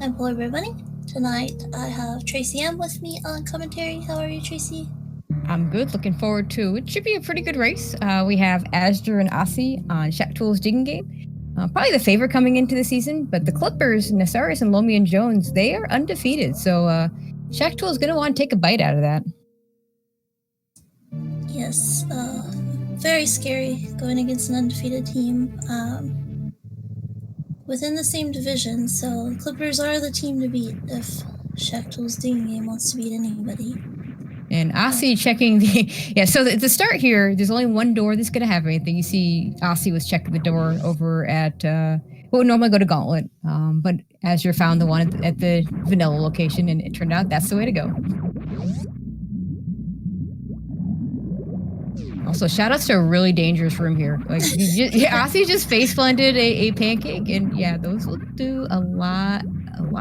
Hello everybody. Tonight I have Tracy M with me on commentary. How are you, Tracy? I'm good. Looking forward to it. Should be a pretty good race. We have Asger and Aussie on Shaktool's digging game. Probably the favorite coming into the season, but the Clippers, Nasarius and Lomi and Jones, they are undefeated. So Shaktool is going to want to take a bite out of that. Yes, very scary going against an undefeated team within the same division. So Clippers are the team to beat if Shaktool's digging game wants to beat anybody. And Aussie checking the... Yeah, so the start here, there's only one door that's going to have anything. You see Aussie was checking the door over at... what would normally go to Gauntlet. But Azure found the one at the vanilla location, and it turned out that's the way to go. Also, shout-outs to a really dangerous room here. Like, Aussie just face-blended a pancake, and yeah, those will do a lot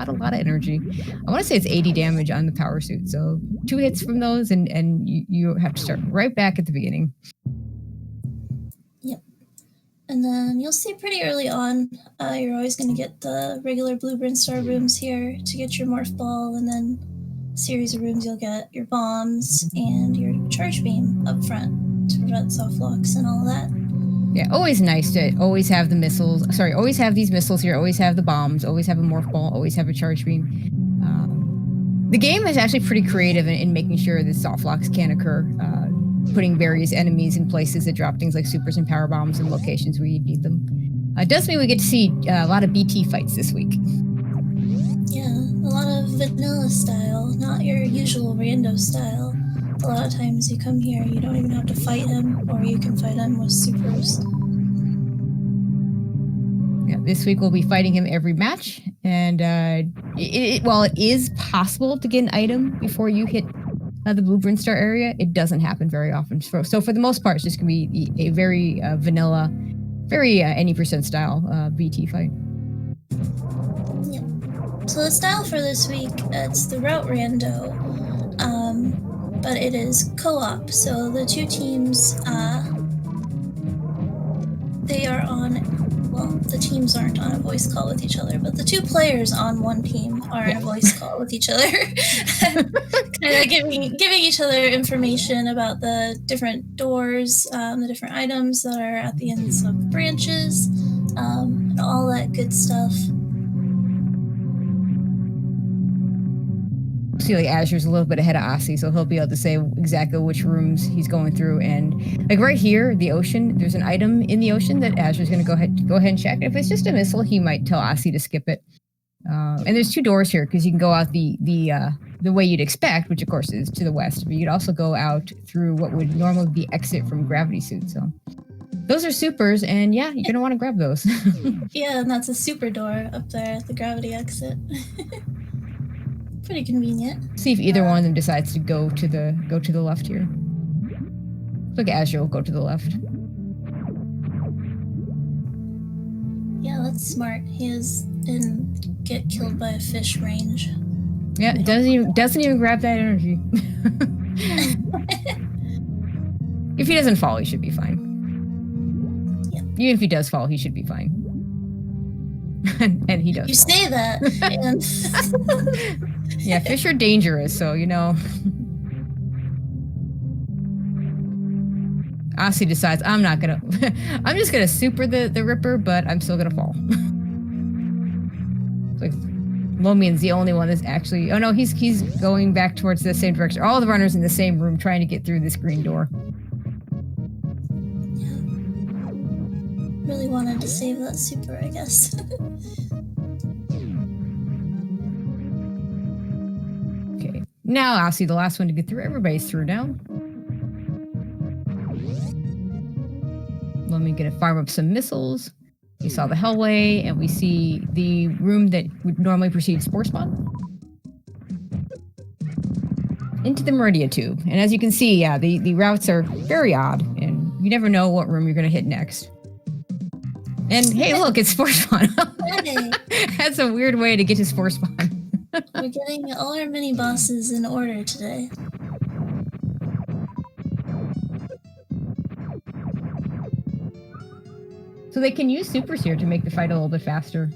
of energy. I want to say it's 80 damage on the power suit, so 2 hits from those, and you have to start right back at the beginning. Yep. And then you'll see pretty early on, you're always going to get the regular Blue Bryn Star rooms here to get your Morph Ball, and then a series of rooms you'll get your bombs and your charge beam up front to prevent soft locks and all of that. Yeah, always nice to always have the missiles. Sorry, always have these missiles here, always have the bombs, always have a Morph Ball, always have a charge beam. The game is actually pretty creative in making sure that soft locks can occur, putting various enemies in places that drop things like supers and power bombs in locations where you need them. It does mean we get to see a lot of BT fights this week. Yeah, a lot of vanilla style, not your usual rando style. A lot of times you come here, you don't even have to fight him, or you can fight him with supers. Yeah, this week we'll be fighting him every match, and while it is possible to get an item before you hit the Blue Bryn Star area, it doesn't happen very often. So for the most part, it's just going to be a very vanilla, very any percent style BT fight. Yep. So the style for this week, it's the route rando, but it is co-op. So the two teams, they are on... Well, the teams aren't on a voice call with each other, but the two players on one team are in a voice call with each other, kind of giving each other information about the different doors, the different items that are at the ends of branches, and all that good stuff. See, like Azure's a little bit ahead of Aussie, so he'll be able to say exactly which rooms he's going through. And like right here, the ocean, there's an item in the ocean that Azure's going to go ahead and check. If it's just a missile, he might tell Aussie to skip it. And there's 2 doors here because you can go out the way you'd expect, which of course is to the west, but you could also go out through what would normally be exit from gravity suit. So those are supers, and yeah, you're gonna want to grab those. Yeah, and that's a super door up there at the gravity exit. Pretty convenient. See if either one of them decides to go to the left here. Look, Azure will go to the left. Yeah, that's smart. He is in get killed by a fish range. Yeah, doesn't even grab that energy. If he doesn't fall, he should be fine. Yep. Even if he does fall, he should be fine. And he does. You fall. Say that. And yeah, fish are dangerous, so you know. Aussie decides I'm just gonna super the Ripper, but I'm still gonna fall. Like Lomian's the only one that's actually... Oh no, he's going back towards the same direction. All the runners in the same room trying to get through this green door. Yeah. Really wanted to save that super, I guess. Okay. Now Aussie, the last one to get through. Everybody's through now. Lomi gonna farm up some missiles. We saw the Hellway, and we see the room that would normally precede Spore Spawn. Into the Meridia Tube. And as you can see, yeah, the routes are very odd, and you never know what room you're going to hit next. And hey, look, it's Spore Spawn. That's a weird way to get to Spore Spawn. We're getting all our mini-bosses in order today. So they can use supers here to make the fight a little bit faster.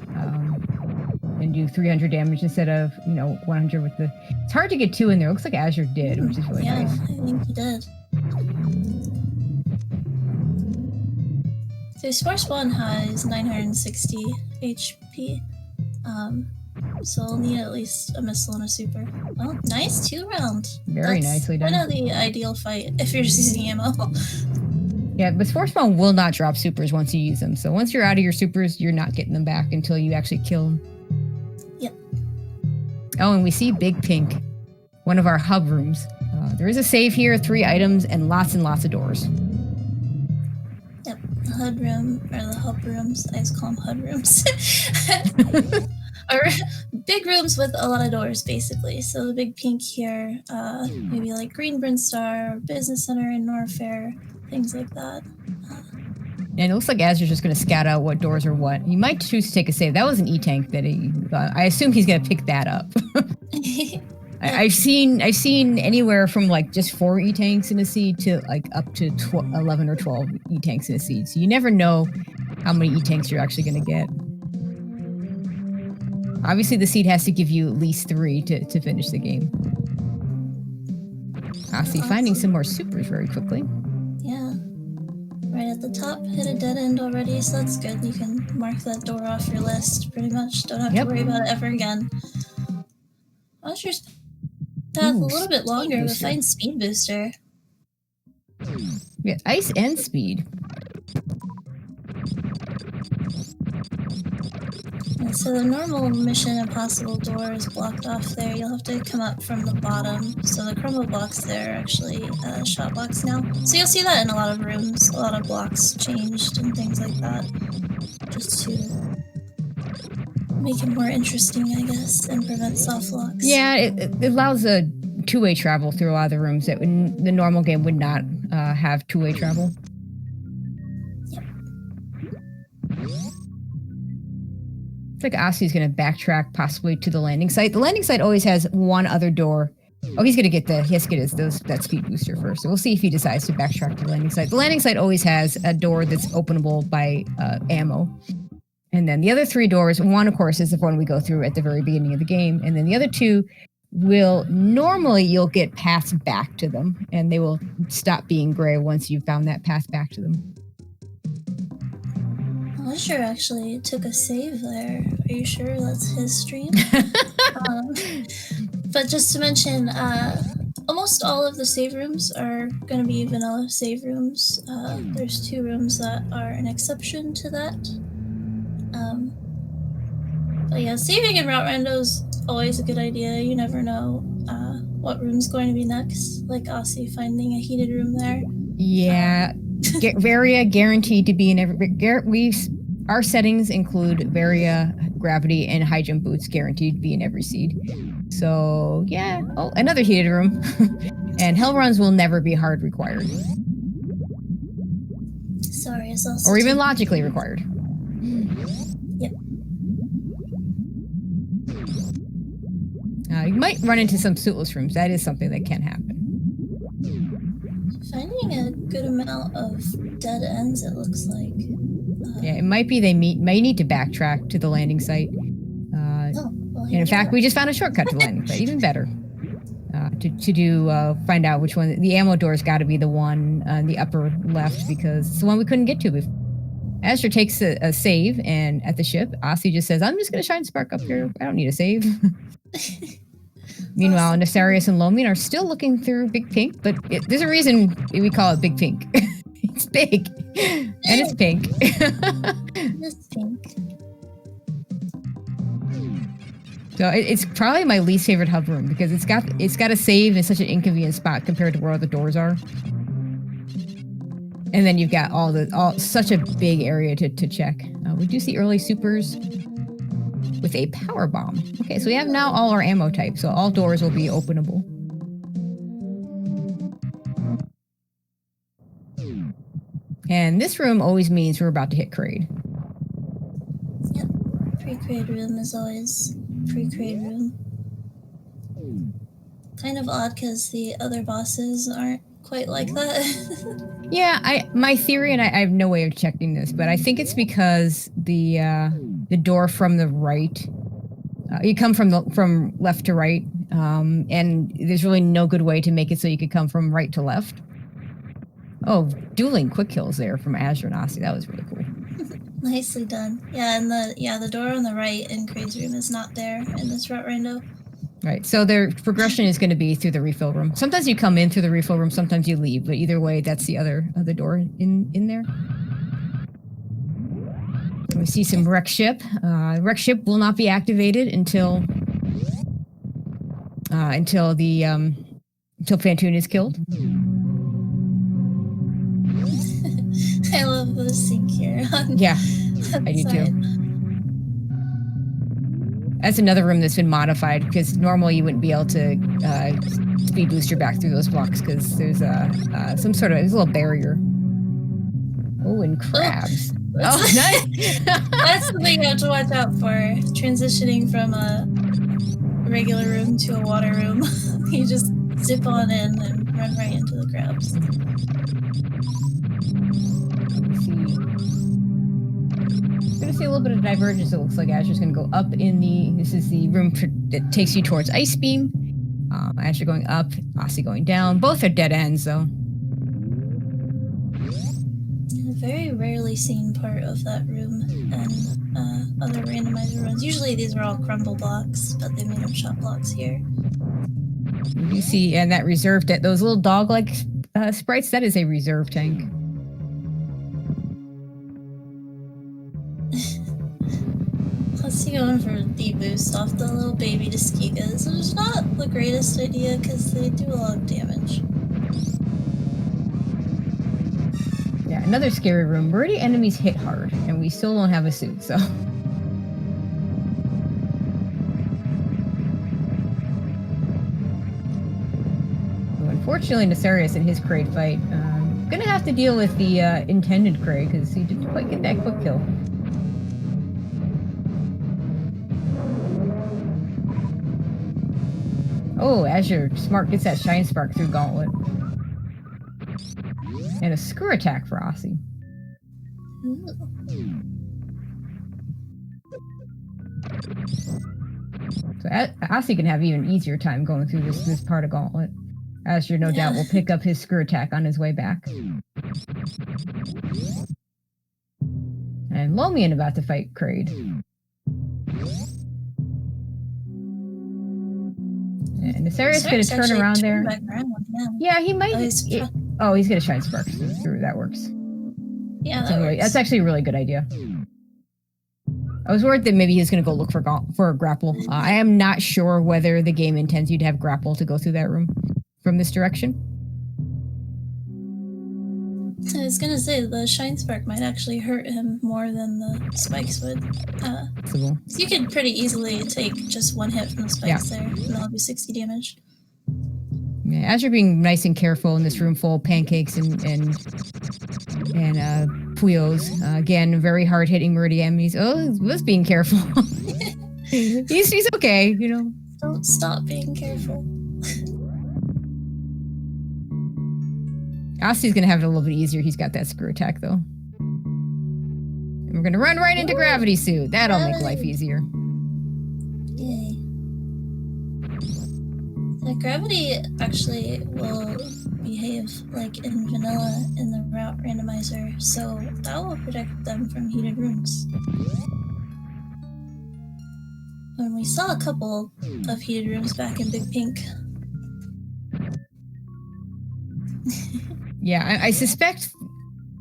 and do 300 damage instead of 100 with the. It's hard to get 2 in there. It looks like Azure did, which is really nice. Yeah, I think he did. So Spore Spawn has 960 HP. So I'll need at least a missile and a super. Oh, nice 2-round. Very nicely done. Kind of the ideal fight if you're just using ammo. Yeah, but Spore Spawn will not drop supers once you use them. So once you're out of your supers, you're not getting them back until you actually kill them. Yep. Oh, and we see Big Pink, one of our hub rooms. There is a save here, 3 items, and lots of doors. Yep, the HUD room, or the hub rooms, I just call them HUD rooms. Or big rooms with a lot of doors, basically. So the Big Pink here, maybe like Green Brinstar, or Business Center in Norfair, things like that. And it looks like Azure's just going to scout out what doors are what. He might choose to take a save. That was an E-tank that I assume he's going to pick that up. I've seen anywhere from like just 4 E-tanks in a seed to like up to 11 or 12 E-tanks in a seed. So you never know how many E-tanks you're actually going to get. Obviously, the seed has to give you at least 3 to finish the game. Awesome. Finding some more supers very quickly. Yeah. Right at the top, hit a dead end already, so that's good. You can mark that door off your list, pretty much. Don't have to worry about it ever again. Azure's path a little bit longer, but find Speed Booster. Yeah, ice and speed. And so the normal Mission Impossible door is blocked off there. You'll have to come up from the bottom. So the crumble blocks there are actually shot blocks now. So you'll see that in a lot of rooms. A lot of blocks changed and things like that. Just to make it more interesting, I guess, and prevent soft locks. Yeah, it allows a 2-way travel through a lot of the rooms that the normal game would not have 2-way travel. Like Asi's going to backtrack possibly to the landing site. The landing site always has one other door. Oh, he has to get that speed booster first. So we'll see if he decides to backtrack to the landing site. The landing site always has a door that's openable by ammo. And then the other 3 doors, one of course is the one we go through at the very beginning of the game. And then the other 2 you'll get paths back to them. And they will stop being gray once you've found that path back to them. Azure actually took a save there. Are you sure that's his stream? But just to mention, almost all of the save rooms are going to be vanilla save rooms. There's 2 rooms that are an exception to that. But yeah, saving in Route Rando is always a good idea. You never know what room's going to be next. Like Aussie finding a heated room there. Yeah. Varia guaranteed to be in every. Our settings include Varia, gravity, and high jump boots guaranteed to be in every seed. So yeah. Oh, another heated room. And hell runs will never be hard required. Sorry, it's also. Or even logically required. Yep. You might run into some suitless rooms. That is something that can happen. Finding a good amount of dead ends, it looks like. Yeah, it might be they may need to backtrack to the landing site. And in fact, we just found a shortcut to the landing site, even better. Find out which one. The ammo door's got to be the one on the upper left because it's the one we couldn't get to before. Azure takes a save, and at the ship, Aussie just says, I'm just going to shine spark up here. I don't need a save. Meanwhile, Nefarious and Lomin are still looking through Big Pink, but there's a reason we call it Big Pink. It's big, and it's pink. It's pink. So it's probably my least favorite hub room because it's got a save in such an inconvenient spot compared to where all the doors are. And then you've got such a big area to check. We do see early supers with a power bomb. Okay, so we have now all our ammo types, so all doors will be openable. And this room always means we're about to hit Kraid. Yep, pre-Kraid room is always pre-Kraid room. Kind of odd because the other bosses aren't quite like that. Yeah, my theory, and I have no way of checking this, but I think it's because the door from the right You come from left to right, and there's really no good way to make it so you could come from right to left. Oh, dueling quick kills there from Azure and Aussie. That was really cool. Nicely done. Yeah, and the door on the right in Craig's room is not there in this route rando. Right, so their progression is going to be through the refill room. Sometimes you come in through the refill room, sometimes you leave, but either way, that's the other door in there. We see some wreck ship. Wreck ship will not be activated until Phantoon is killed. I love the sink here. Yeah, I do too. That's another room that's been modified because normally you wouldn't be able to speed boost your back through those blocks because there's some sort of there's a little barrier. Oh, and crabs. Oh, nice. That's something you have to watch out for. Transitioning from a regular room to a water room. You just zip on in and run right into the crabs. Gonna see a little bit of divergence. It looks like Azure's gonna go up in this is the room that takes you towards Ice Beam. Azure going up, Aussie going down. Both are dead ends though. A very rarely seen part of that room and other randomizer runs. Usually these are all crumble blocks, but they made them shot blocks here. You see, and that reserve those little dog-like sprites, that is a reserve tank. Plus you going for a deboost off the little baby Tuskikas, which is not the greatest idea because they do a lot of damage. Yeah, another scary room. Already enemies hit hard, and we still don't have a suit, so... Unfortunately, Nefarious in his Kraid fight, gonna have to deal with the intended Kraid because he didn't quite get that quick kill. Oh, Azure smart gets that Shine Spark through Gauntlet. And a screw attack for Aussie. So Aussie can have even easier time going through this part of Gauntlet. Azure, no doubt, will pick up his screw attack on his way back. And Lomian about to fight Kraid. And Nefarious going to turn around there. Yeah, he might. He's going to Shine Spark through. That works. Yeah, that's actually a really good idea. I was worried that maybe he's going to go look for a grapple. I am not sure whether the game intends you to have grapple to go through that room from this direction. I was gonna say the Shine Spark might actually hurt him more than the spikes would. You could pretty easily take just one hit from the spikes there, and that'll be 60 damage. Yeah, as you're being nice and careful in this room full of pancakes and Puyos. Again, very hard hitting Meridian enemies. Oh, he was being careful. he's okay, you know. Don't stop being careful. Aussie's gonna have it a little bit easier. He's got that screw attack though. And we're gonna run right into Gravity Suit. That'll make life easier. Yay. The Gravity actually will behave like in vanilla in the route randomizer, so that will protect them from heated rooms. And we saw a couple of heated rooms back in Big Pink. Yeah, I suspect.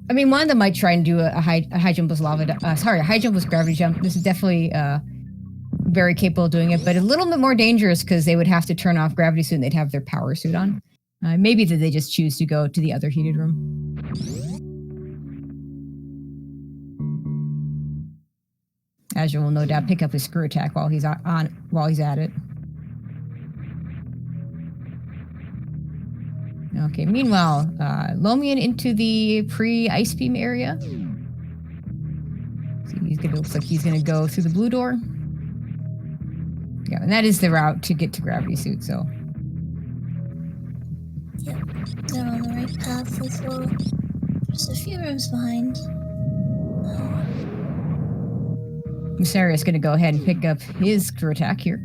I mean, one of them might try and do a high jump with lava. A high jump with gravity jump. This is definitely very capable of doing it, but a little bit more dangerous because they would have to turn off gravity suit and they'd have their power suit on. Maybe that they just choose to go to the other heated room. Azure will no doubt pick up his screw attack while he's at it. Okay, meanwhile, Lomian into the pre-ice beam area. So looks like he's gonna go through the blue door. Yeah, and that is the route to get to gravity suit, so. Yep, they're on the right path as well. Just a few rooms behind. Mysaria's going to go ahead and pick up his screw attack here.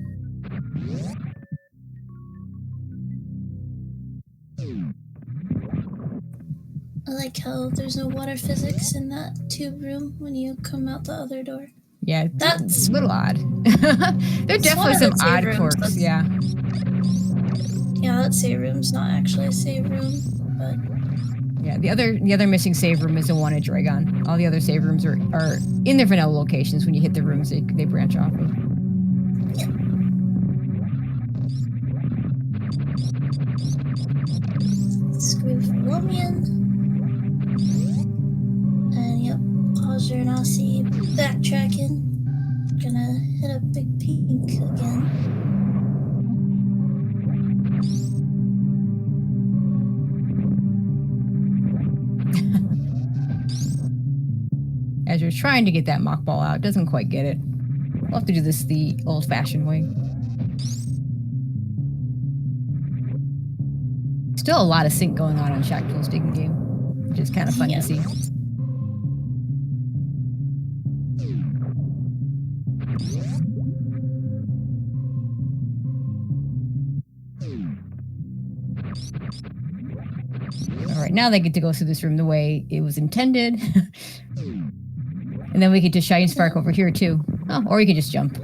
I like how there's no water physics in that tube room when you come out the other door. Yeah, that's a little odd. There are It's definitely one some of the save odd rooms, quirks, that's- yeah. Yeah, that save room's not actually a save room, but Yeah, the other missing save room is the one at Dragon. All the other save rooms are in their vanilla locations. When you hit the rooms, they branch off of. yeah. Screw for Lumion. And yep, Azure and Aussie backtracking. Gonna hit a big pink again. As you're trying to get that mock ball out, doesn't quite get it. We'll have to do this the old-fashioned way. Still a lot of sync going on Shaktool's digging game, which is kind of fun to see. All right, now they get to go through this room the way it was intended. And then we get to Shine Spark over here too. Oh, or you can just jump.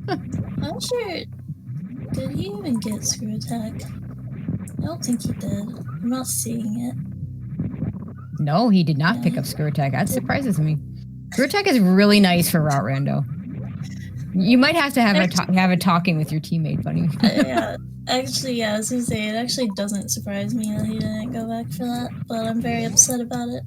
I'm sure. Did he even get screw attack? I don't think he did. I'm not seeing it. No, he did not pick up screw attack. That surprises me. Screw attack is really nice for route rando. You might have to have a talking with your teammate, buddy. Yeah, actually, yeah, I was gonna say it actually doesn't surprise me that he didn't go back for that, but I'm very upset about it.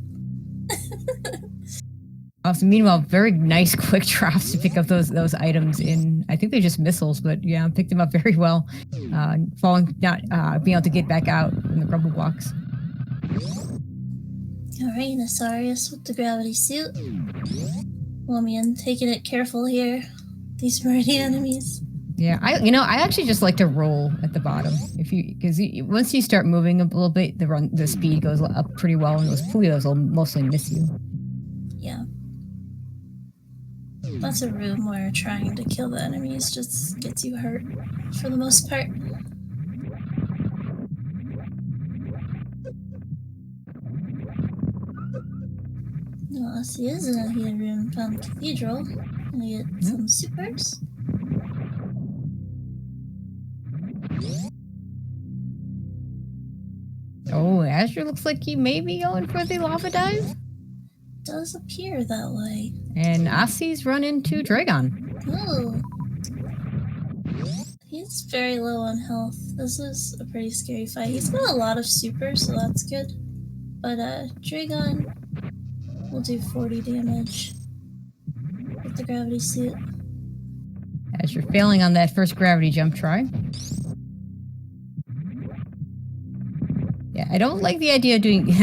Also, meanwhile, very nice quick drops to pick up those items in. I think they're just missiles, but yeah, picked them up very well. Falling, not being able to get back out in the rubble blocks. Alright, Nasarius with the gravity suit. Lumion taking it careful here. These meridian enemies. Yeah, I actually just like to roll at the bottom because once you start moving a little bit, the speed goes up pretty well, and those Puyos will mostly miss you. Yeah. That's a room where trying to kill the enemies just gets you hurt, for the most part. Well, this is a heated room from the Cathedral. Gonna get some supers. Oh, Azure looks like he may be going for the lava dive. Does appear that way. And Asi's run into Dragon. Oh. He's very low on health. This is a pretty scary fight. He's got a lot of super, so that's good. But Dragon will do 40 damage with the gravity suit. As you're failing on that first gravity jump try. Yeah, I don't like the idea of doing...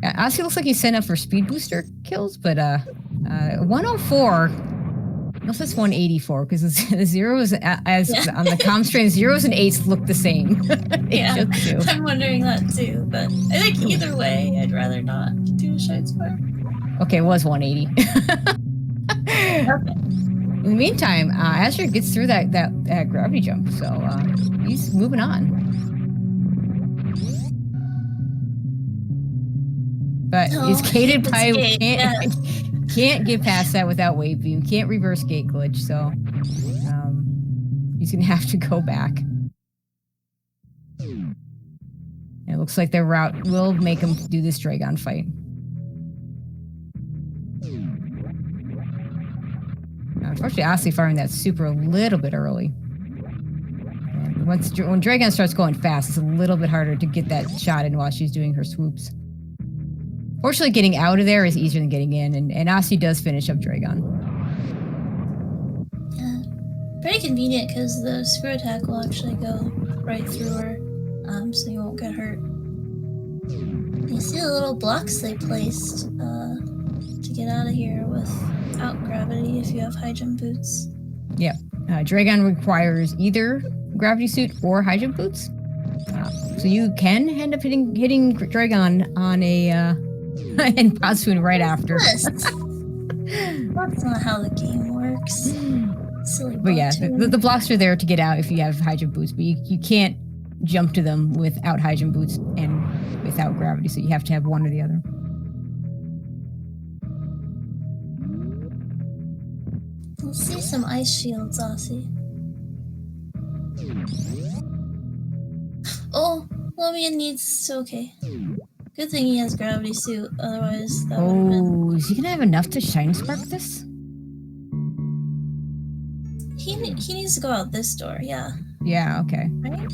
Asi looks like he's sent up for speed booster kills, but 104... Unless it's 184, because the zeros, on the comm stream, zeros and eights look the same. Yeah, I'm wondering that too, but I think either way, I'd rather not do a shine spark. Okay, it was 180. Okay. In the meantime, Azure gets through that gravity jump, so he's moving on. But his gated pipe can't get past that without wave beam. Can't reverse gate glitch, so he's gonna have to go back. And it looks like their route will make him do this Dragon fight. Unfortunately, Asi firing that super a little bit early. And when Dragon starts going fast, it's a little bit harder to get that shot in while she's doing her swoops. Fortunately, getting out of there is easier than getting in, and Asi does finish up Dragon. Yeah, pretty convenient because the screw attack will actually go right through her, so you won't get hurt. You see the little blocks they placed to get out of here without gravity if you have high jump boots. Yeah, Dragon requires either gravity suit or high jump boots, so you can end up hitting Dragon on a. And Passoon right after. That's not how the game works. works. Silly But yeah, Batu. the blocks are there to get out if you have high jump boots, but you can't jump to them without high jump boots and without gravity, so you have to have one or the other. Let's see some ice shields, Aussie. Oh, Lomian needs... okay. Good thing he has gravity suit, otherwise that would have been... is he gonna have enough to shiny spark this? He needs to go out this door, yeah. Yeah, okay. Right?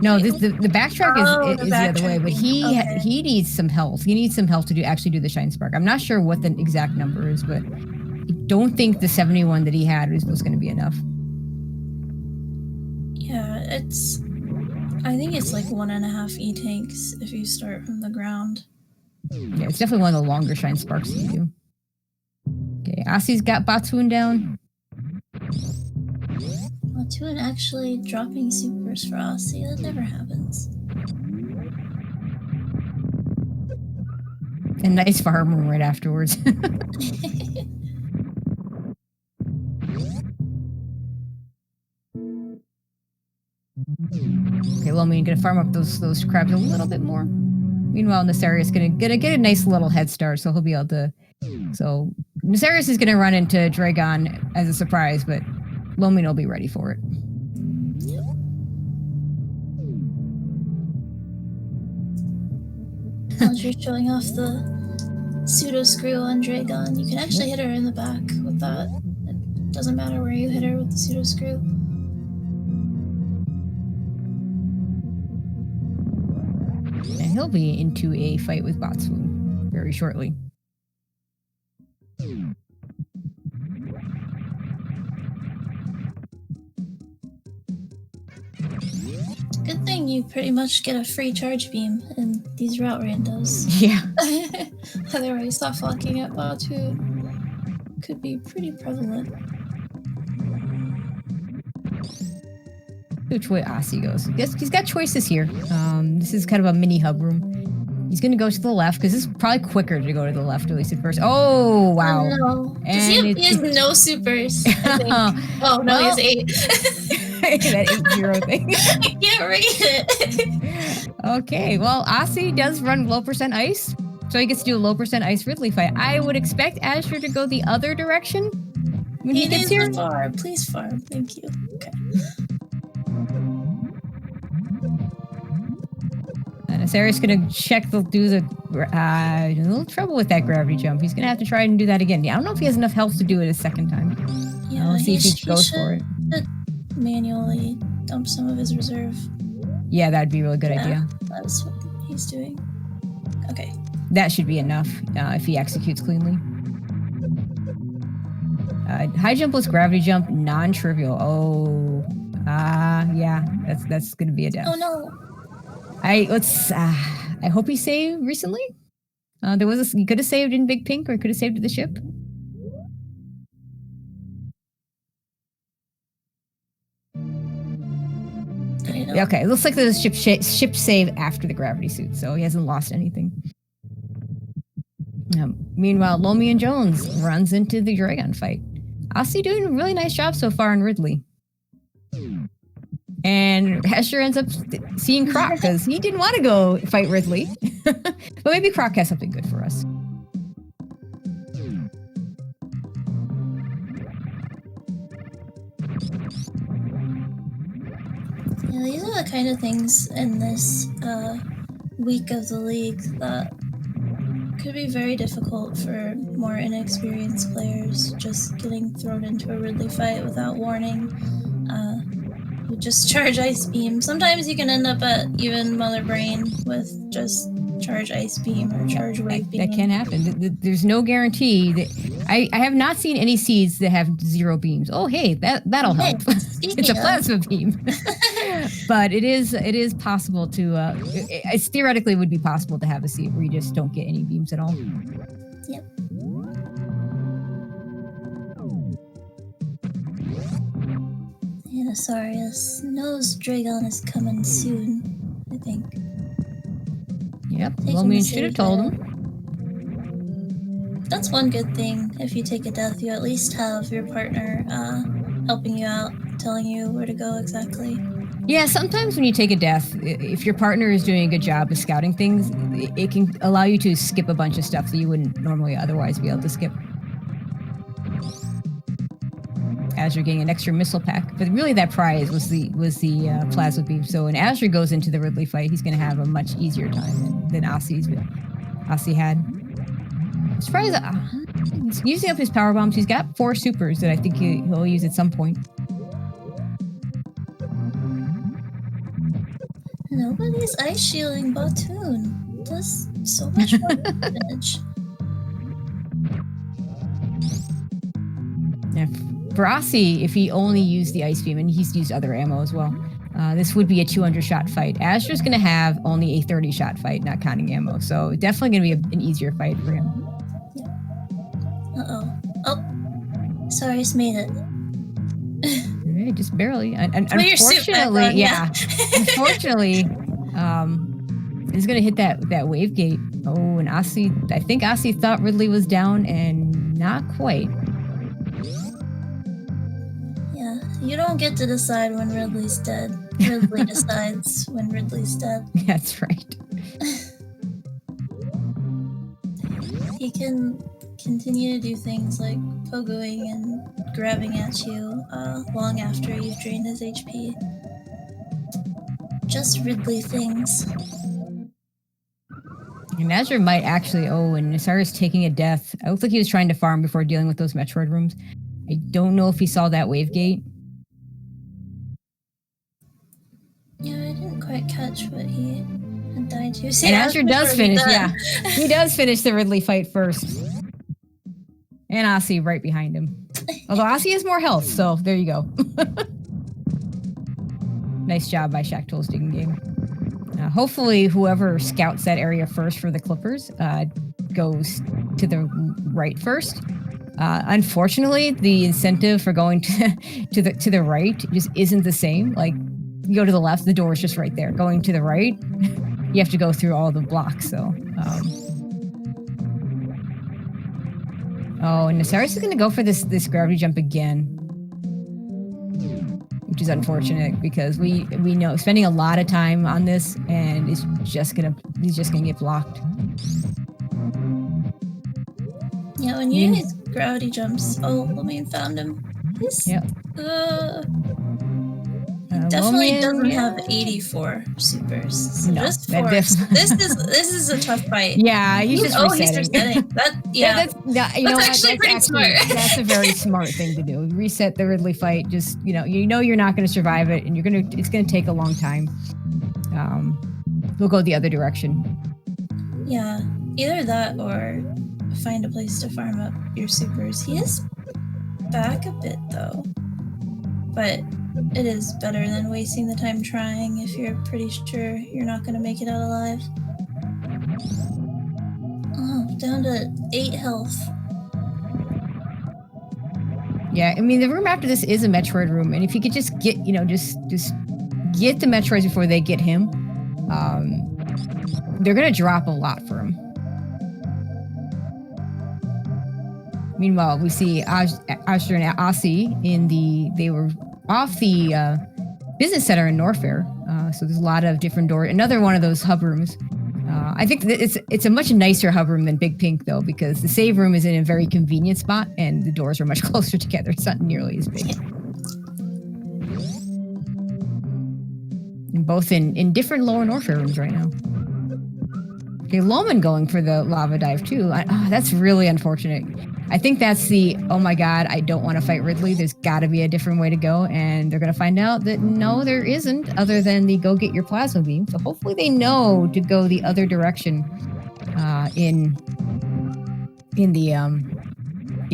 No, the backtrack is the other way, but he needs some health. He needs some health to actually do the shine spark. I'm not sure what the exact number is, but I don't think the 71 that he had was going to be enough. Yeah, I think it's like 1.5 E-tanks if you start from the ground. Yeah, it's definitely one of the longer shine sparks you do. Okay, Asi's got Batoon down. Batoon actually dropping supers for Aussie, that never happens. And nice farm room right afterwards. Okay, well, I'm gonna farm up those crabs a little bit more. Meanwhile, Nefarious gonna get a nice little head start, so he'll be able to. So Nefarious is gonna run into Dragon as a surprise, but Lomin will be ready for it. As you're showing off the pseudo screw on Dragon, you can actually hit her in the back with that. It doesn't matter where you hit her with the pseudo screw. And he'll be into a fight with Batoon very shortly. Good thing you pretty much get a free charge beam in these route randos. Yeah. Otherwise, soft locking at Batoon could be pretty prevalent. Which way Asi goes? He's got choices here. This is kind of a mini hub room. He's gonna go to the left because this is probably quicker to go to the left, at least at first. Oh wow! Oh, no. Does he has no supers? I think. Oh no, he has 8. That 8-0 thing. I can't read it. Okay, well, Asi does run low % ice, so he gets to do a low % ice Ridley fight. I would expect Azure to go the other direction when he gets here. Farm. Please farm. Thank you. Okay. And Asari's gonna do the a little trouble with that gravity jump. He's gonna have to try and do that again. Yeah, I don't know if he has enough health to do it a second time. Yeah, let's see if he goes for it. Manually dump some of his reserve. Yeah, that'd be a really good idea. That's what he's doing. Okay. That should be enough if he executes cleanly. High jump plus gravity jump, non-trivial. Oh, yeah, that's gonna be a death. Oh no. I hope he saved recently. He could have saved in Big Pink, or he could have saved at the ship. Okay, it looks like the ship save after the gravity suit, so he hasn't lost anything. Meanwhile, Lomi and Jones runs into the Dragon fight. Asi doing a really nice job so far in Ridley. And Hesher ends up seeing Croc because he didn't want to go fight Ridley. But maybe Croc has something good for us. Yeah, these are the kind of things in this week of the league that could be very difficult for more inexperienced players, just getting thrown into a Ridley fight without warning. You just charge Ice Beam. Sometimes you can end up at even Mother Brain with just charge Ice Beam or charge Wave Beam. That can happen. There's no guarantee that I have not seen any seeds that have 0 beams. Oh hey, that'll help. It's a plasma beam. But it is possible to it theoretically would be possible to have a seed where you just don't get any beams at all. Yep. Asarius knows Dragon is coming soon, I think. Yep, Lomian should have told him. That's one good thing. If you take a death, you at least have your partner helping you out, telling you where to go exactly. Yeah, sometimes when you take a death, if your partner is doing a good job of scouting things, it can allow you to skip a bunch of stuff that you wouldn't normally otherwise be able to skip. Azure getting an extra missile pack, but really that prize was the plasma beam. So when Azure goes into the Ridley fight, he's going to have a much easier time than Aussie had. I'm surprised he's using up his power bombs. He's got 4 supers that I think he'll use at some point. Nobody's ice shielding Batoon. Does so much more damage. Yeah. For Aussie, if he only used the ice beam, and he's used other ammo as well, this would be a 200-shot fight. Azure's going to have only a 30-shot fight, not counting ammo. So definitely going to be an easier fight for him. Uh-oh. Oh. Sorry, just made it. Right, just barely. Unfortunately, unfortunately, he's going to hit that wave gate. Oh, and I think Aussie thought Ridley was down, and not quite. Yeah, you don't get to decide when Ridley's dead. Ridley decides when Ridley's dead. That's right. He can continue to do things like pogoing and grabbing at you long after you've drained his HP. Just Ridley things. And Azure might actually, and Nasara's taking a death. I looked like he was trying to farm before dealing with those Metroid rooms. I don't know if he saw that wave gate. Yeah, I didn't quite catch what he had died to. And Azure does finish, he does finish the Ridley fight first. And Aussie right behind him. Although Aussie has more health, so there you go. Nice job by Shaktool's digging game. Hopefully, whoever scouts that area first for the Clippers goes to the right first. Unfortunately, the incentive for going to the right just isn't the same. Like, you go to the left, the door is just right there. Going to the right, you have to go through all the blocks. So, and Nasaris is going to go for this gravity jump again, which is unfortunate because we know spending a lot of time on this, and he's just gonna get blocked. Yeah, when you use gravity jumps. Oh, Lumian found him. Definitely doesn't have 84 supers. So no, just 4. This is a tough fight. Yeah, he's just resetting. He's resetting. That's actually pretty smart. That's a very smart thing to do. Reset the Ridley fight. Just you're not going to survive it, and it's going to take a long time. We'll go the other direction. Yeah, either that or find a place to farm up your supers. He is back a bit though, but it is better than wasting the time trying if you're pretty sure you're not going to make it out alive. Oh, down to 8 health. Yeah, I mean, the room after this is a Metroid room, and if you could just get, just get the Metroids before they get him, they're going to drop a lot for him. Meanwhile, we see Azure and Aussie they were off the business center in Norfair. So there's a lot of different doors. Another one of those hub rooms. I think it's a much nicer hub room than Big Pink, though, because the save room is in a very convenient spot and the doors are much closer together. It's not nearly as big. And both in different lower Norfair rooms right now. Okay, Loman going for the lava dive, too. That's really unfortunate. I think that's oh my god, I don't want to fight Ridley. There's got to be a different way to go. And they're going to find out that no, there isn't, other than the go get your plasma beam. So hopefully they know to go the other direction in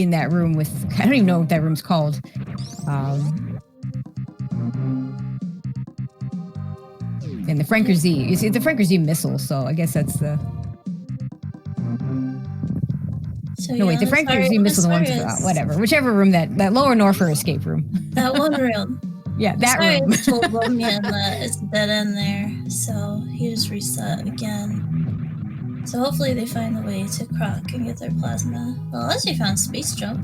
that room with, I don't even know what that room's called. And the Franker Z. You see, the Franker Z missile, so I guess that's the... the Franker Z missile, the one's whatever. Whichever room, that lower Norfair escape room. That one room. Yeah, that room. I told Lomian that it's a dead end there, so he just reset again. So hopefully they find the way to Croc and get their plasma. Well, unless you found space jump.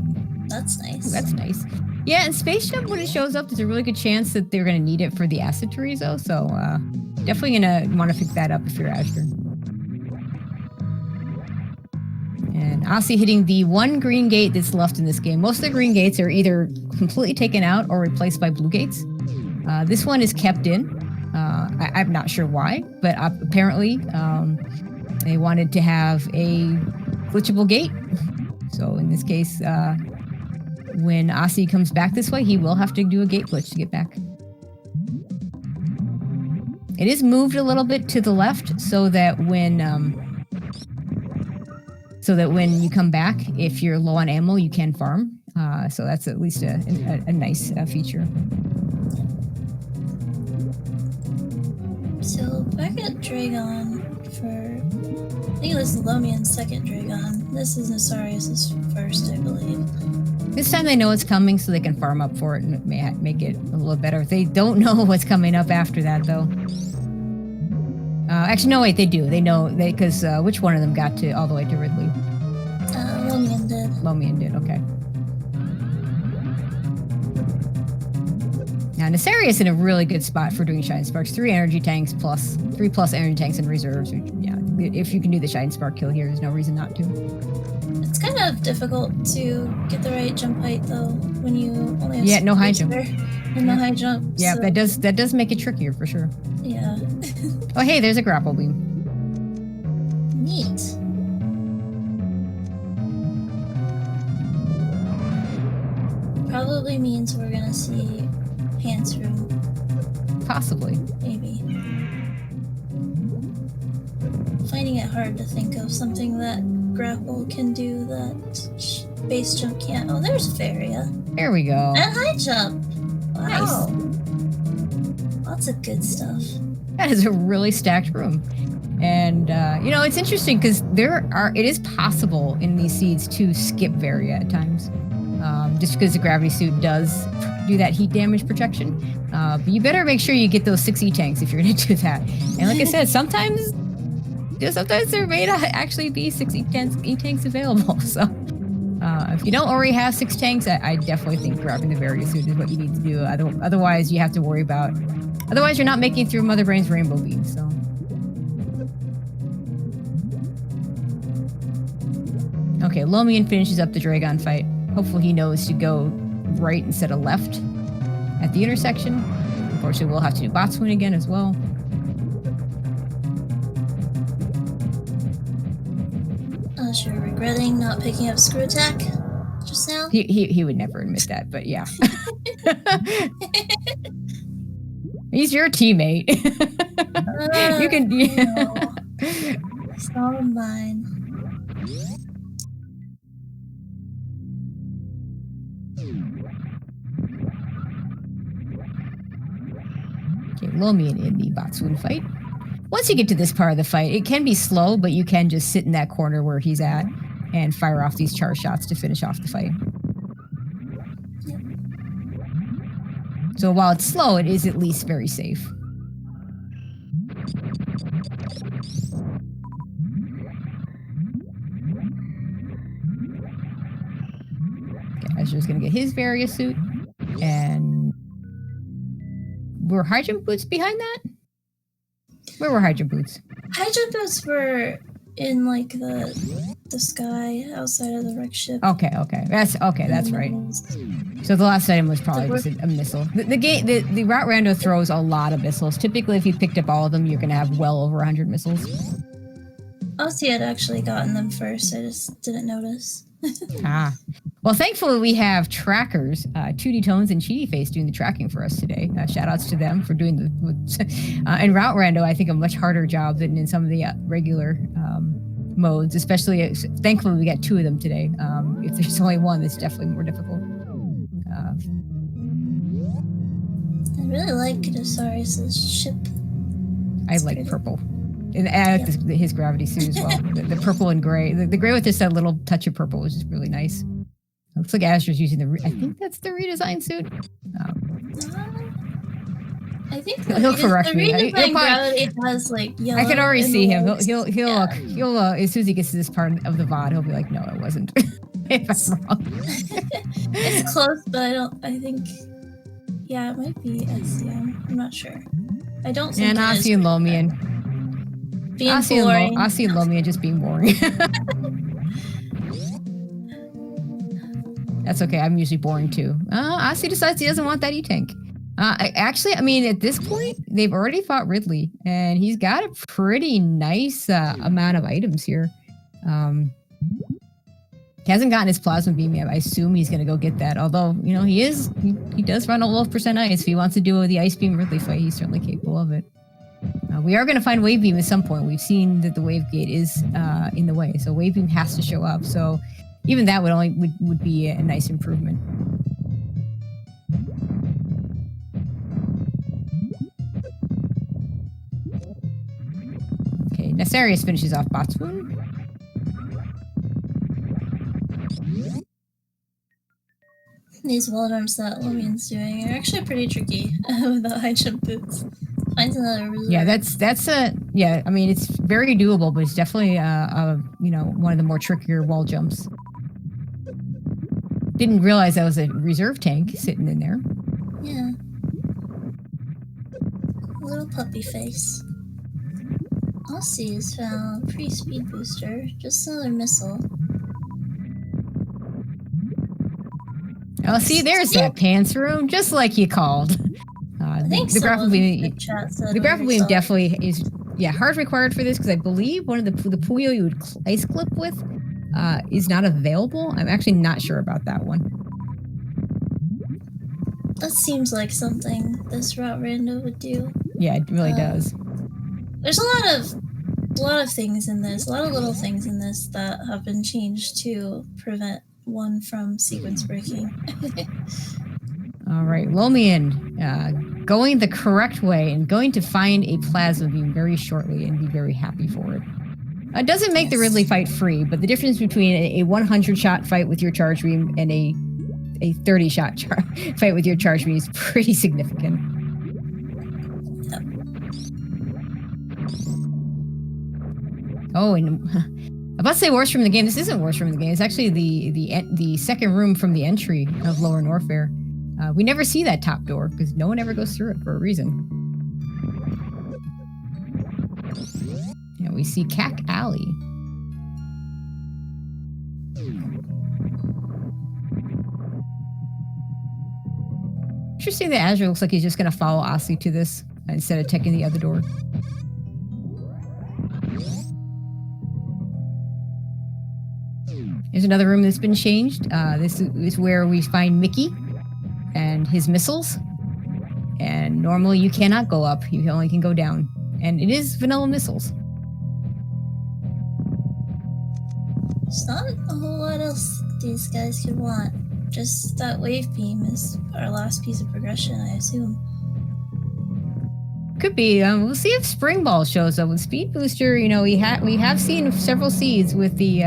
That's nice. Ooh, that's nice. Yeah, and space jump, when it shows up, there's a really good chance that they're going to need it for the acid Chorizo. So definitely going to want to pick that up if you're Azure. And Aussie hitting the one green gate that's left in this game. Most of the green gates are either completely taken out or replaced by blue gates. This one is kept in. I'm not sure why, but apparently they wanted to have a glitchable gate. So in this case, when Aussie comes back this way, he will have to do a gate glitch to get back. It is moved a little bit to the left so that when you come back, if you're low on ammo, you can farm. So that's at least a nice feature. So back at Dragon for, I think this is Lomian's second Dragon. This is Nasarius' first, I believe. This time they know it's coming, so they can farm up for it and make it a little better. They don't know what's coming up after that, though. Actually, no, wait, they do. They know, because which one of them got to all the way to Ridley? Lomian did. Lomian did, okay. Now, Nasarius in a really good spot for doing Shine Sparks. 3 energy tanks plus 3 plus energy tanks in reserves. Yeah, if you can do the Shine Spark kill here, there's no reason not to. It's kind of difficult to get the right jump height though when you only have no high jump. And no high jump. Yeah, so. that does make it trickier for sure. Yeah. Oh hey, there's a grapple beam. Neat. Probably means we're gonna see Pants Room. Possibly. Maybe. Finding it hard to think of something that grapple can do that base jump can't. Oh, there's Faria. There we go. And high jump. Wow. Nice. Lots of good stuff. That is a really stacked room. And, it's interesting because it is possible in these seeds to skip Varia at times. Just because the gravity suit does do that heat damage protection. But you better make sure you get those 6 E-tanks if you're going to do that. And like I said, sometimes there may not actually be 6 E-tanks available. So if you don't already have 6 tanks, I definitely think grabbing the Varia suit is what you need to do. Otherwise, you have to worry about... Otherwise, you're not making it through Mother Brain's Rainbow Beam, so... Okay, Lomian finishes up the Dragon fight. Hopefully he knows to go right instead of left at the intersection. Unfortunately, we'll have to do Botswin again as well. Unless you're regretting not picking up Screw Attack just now. He would never admit that, but yeah. He's your teammate. You can... No. It's all mine. Okay, Lomian in the Botswin fight. Once you get to this part of the fight, it can be slow, but you can just sit in that corner where he's at and fire off these char shots to finish off the fight. Yep. So while it's slow, it is at least very safe. Okay, Azur's gonna get his Varia suit, and were Hydrant Boots behind that? Where were Hydrant Boots? Hydrant Boots were in like the sky outside of the wreck ship. Okay. That's right. So the last item was probably just a missile. The Route Rando throws a lot of missiles. Typically, if you picked up all of them, you're gonna have well over 100 missiles. Aussie had actually gotten them first. I just didn't notice. Well, thankfully we have trackers, 2D Tones and Cheaty Face doing the tracking for us today. Shout outs to them for doing and Route Rando, I think, a much harder job than in some of the regular modes, especially, thankfully we got 2 of them today. If there's only one, it's definitely more difficult. I really like Nasarius' ship. I like purple. And I like his gravity suit as well. the purple and gray. The gray with just that little touch of purple was just really nice. Looks like Azur's using I think that's the redesigned suit. I think He'll correct me. redesign gravity has like yellow. I can already see him. legs. He'll as soon as he gets to this part of the VOD, he'll be like, "No, it wasn't." If I'm wrong. It's close, but I think. Yeah, it might be SCM. I'm not sure. I don't think. And Aussie and Lomian. Being boring. Aussie and Lomian just being boring. That's okay. I'm usually boring too. Aussie decides he doesn't want that E-Tank. Actually, I mean, at this point, they've already fought Ridley, and he's got a pretty nice amount of items here. He hasn't gotten his plasma beam yet. I assume he's going to go get that. Although, you know, he does run a 12% ice. If he wants to do the ice beam Ridley fight, he's certainly capable of it. We are going to find wave beam at some point. We've seen that the wave gate is in the way, so wave beam has to show up. So even that would be a nice improvement. Okay, Nefarious finishes off Botswoon. These wall jumps that Lumian's doing are actually pretty tricky without high jump boots. Finds another resort. Yeah, that's I mean, it's very doable, but it's definitely you know, one of the more trickier wall jumps. Didn't realize that was a reserve tank sitting in there. Yeah. A little puppy face. Aussie has found pre-speed booster. Just another missile. Oh, see, there's that pants room, just like you called. The grapple beam definitely is, hard required for this, because I believe one of the Puyo you would ice clip with is not available. I'm actually not sure about that one. That seems like something this route rando would do. Yeah, it really does. There's a lot of things in this, a lot of little things in this that have been changed to prevent one from sequence breaking. All right, Lomian, going the correct way and going to find a plasma beam very shortly and be very happy for it. It doesn't make the Ridley fight free, but the difference between a 100-shot fight with your charge beam and a 30-shot fight with your charge beam is pretty significant. Yep. Oh, and I'm about to say worst room in the game. This isn't worst room in the game. It's actually the second room from the entry of Lower Norfair. We never see that top door because no one ever goes through it for a reason. Yeah, we see Cack Alley. Interesting that Azure looks like he's just going to follow Aussie to this instead of taking the other door. There's another room that's been changed. This is where we find Mickey and his missiles. And normally you cannot go up. You only can go down. And it is vanilla missiles. There's not a whole lot else these guys could want. Just that wave beam is our last piece of progression, I assume. Could be. We'll see if Spring Ball shows up with Speed Booster. You know, we have seen several seeds with the